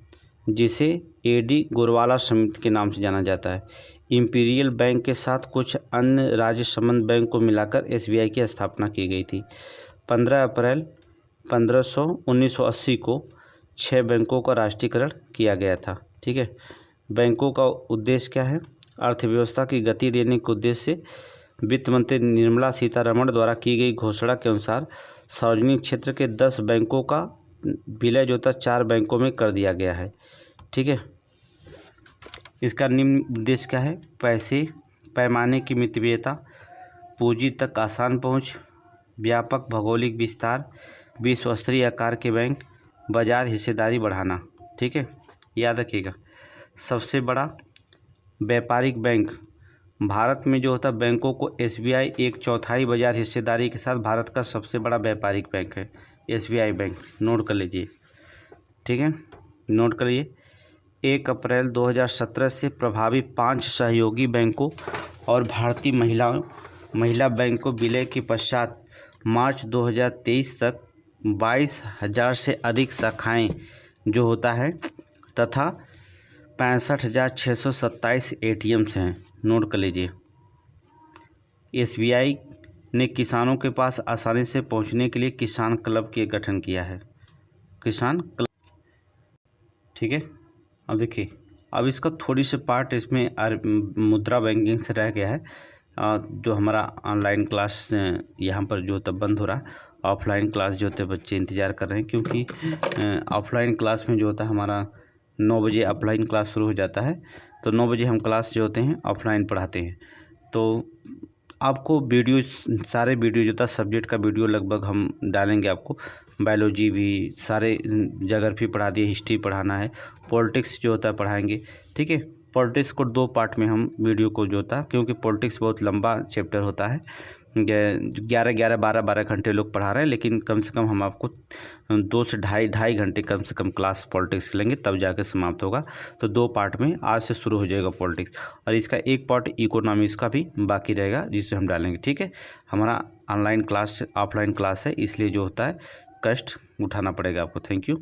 जिसे AD गोरवाला समिति के नाम से जाना जाता है, इंपीरियल बैंक के साथ कुछ अन्य राज्य संबंध बैंक को मिलाकर SBI की स्थापना की गई थी। 15 अप्रैल 1980 को 6 बैंकों का राष्ट्रीयकरण किया गया था। ठीक है, बैंकों का उद्देश्य क्या है? अर्थव्यवस्था की गति देने के उद्देश्य से वित्त मंत्री निर्मला सीतारमण द्वारा की गई घोषणा के अनुसार सार्वजनिक क्षेत्र के 10 बैंकों का विलय जो था 4 बैंकों में कर दिया गया है। ठीक है, इसका निम्न उद्देश्य क्या है? पैमाने की मितव्ययता, पूंजी तक आसान पहुंच, व्यापक भौगोलिक विस्तार, विश्व स्तरीय आकार के बैंक, बाजार हिस्सेदारी बढ़ाना। ठीक है, याद रखिएगा। सबसे बड़ा व्यापारिक बैंक भारत में जो होता है बैंकों को SBI 1/4 बाजार हिस्सेदारी के साथ भारत का सबसे बड़ा व्यापारिक बैंक है SBI बैंक। नोट कर लीजिए। ठीक है, नोट करिए। 1 अप्रैल 2017 से प्रभावी 5 सहयोगी बैंकों और भारतीय महिला बैंक को विलय के पश्चात मार्च 2023 तक 22,000 से अधिक शाखाएं जो होता है तथा 65,627 ATMs हैं। नोट कर लीजिए। SBI ने किसानों के पास आसानी से पहुंचने के लिए किसान क्लब के गठन किया है। किसान क्लब। ठीक है, अब देखिए, अब इसका थोड़ी सी पार्ट इसमें मुद्रा बैंकिंग से रह गया है। जो हमारा ऑनलाइन क्लास यहाँ पर जो तब बंद हो रहा है, ऑफलाइन क्लास जो होते बच्चे इंतज़ार कर रहे हैं, क्योंकि ऑफलाइन क्लास में जो होता है हमारा 9 बजे ऑफलाइन क्लास शुरू हो जाता है, तो 9 बजे हम क्लास जो होते हैं ऑफलाइन पढ़ाते हैं। तो आपको वीडियो, सारे वीडियो जो था सब्जेक्ट का वीडियो लगभग हम डालेंगे आपको। बायोलॉजी भी सारे ज्योग्राफी पढ़ा दिए, हिस्ट्री पढ़ाना है, पॉलिटिक्स जो होता है पढ़ाएंगे। ठीक है, पॉलिटिक्स को 2 पार्ट में हम वीडियो को जो होता है, क्योंकि पॉलिटिक्स बहुत लंबा चैप्टर होता है। 11 12 घंटे लोग पढ़ा रहे हैं, लेकिन कम से कम हम आपको 2 से ढाई घंटे कम से कम क्लास पॉलिटिक्स लेंगे, तब जाकर समाप्त होगा। तो 2 पार्ट में आज से शुरू हो जाएगा पॉलिटिक्स, और इसका एक पार्ट इकोनॉमिक्स का भी बाकी रहेगा, जिसे हम डालेंगे। ठीक है, हमारा ऑनलाइन क्लास ऑफलाइन क्लास है, इसलिए जो होता है कष्ट उठाना पड़ेगा आपको। Thank you.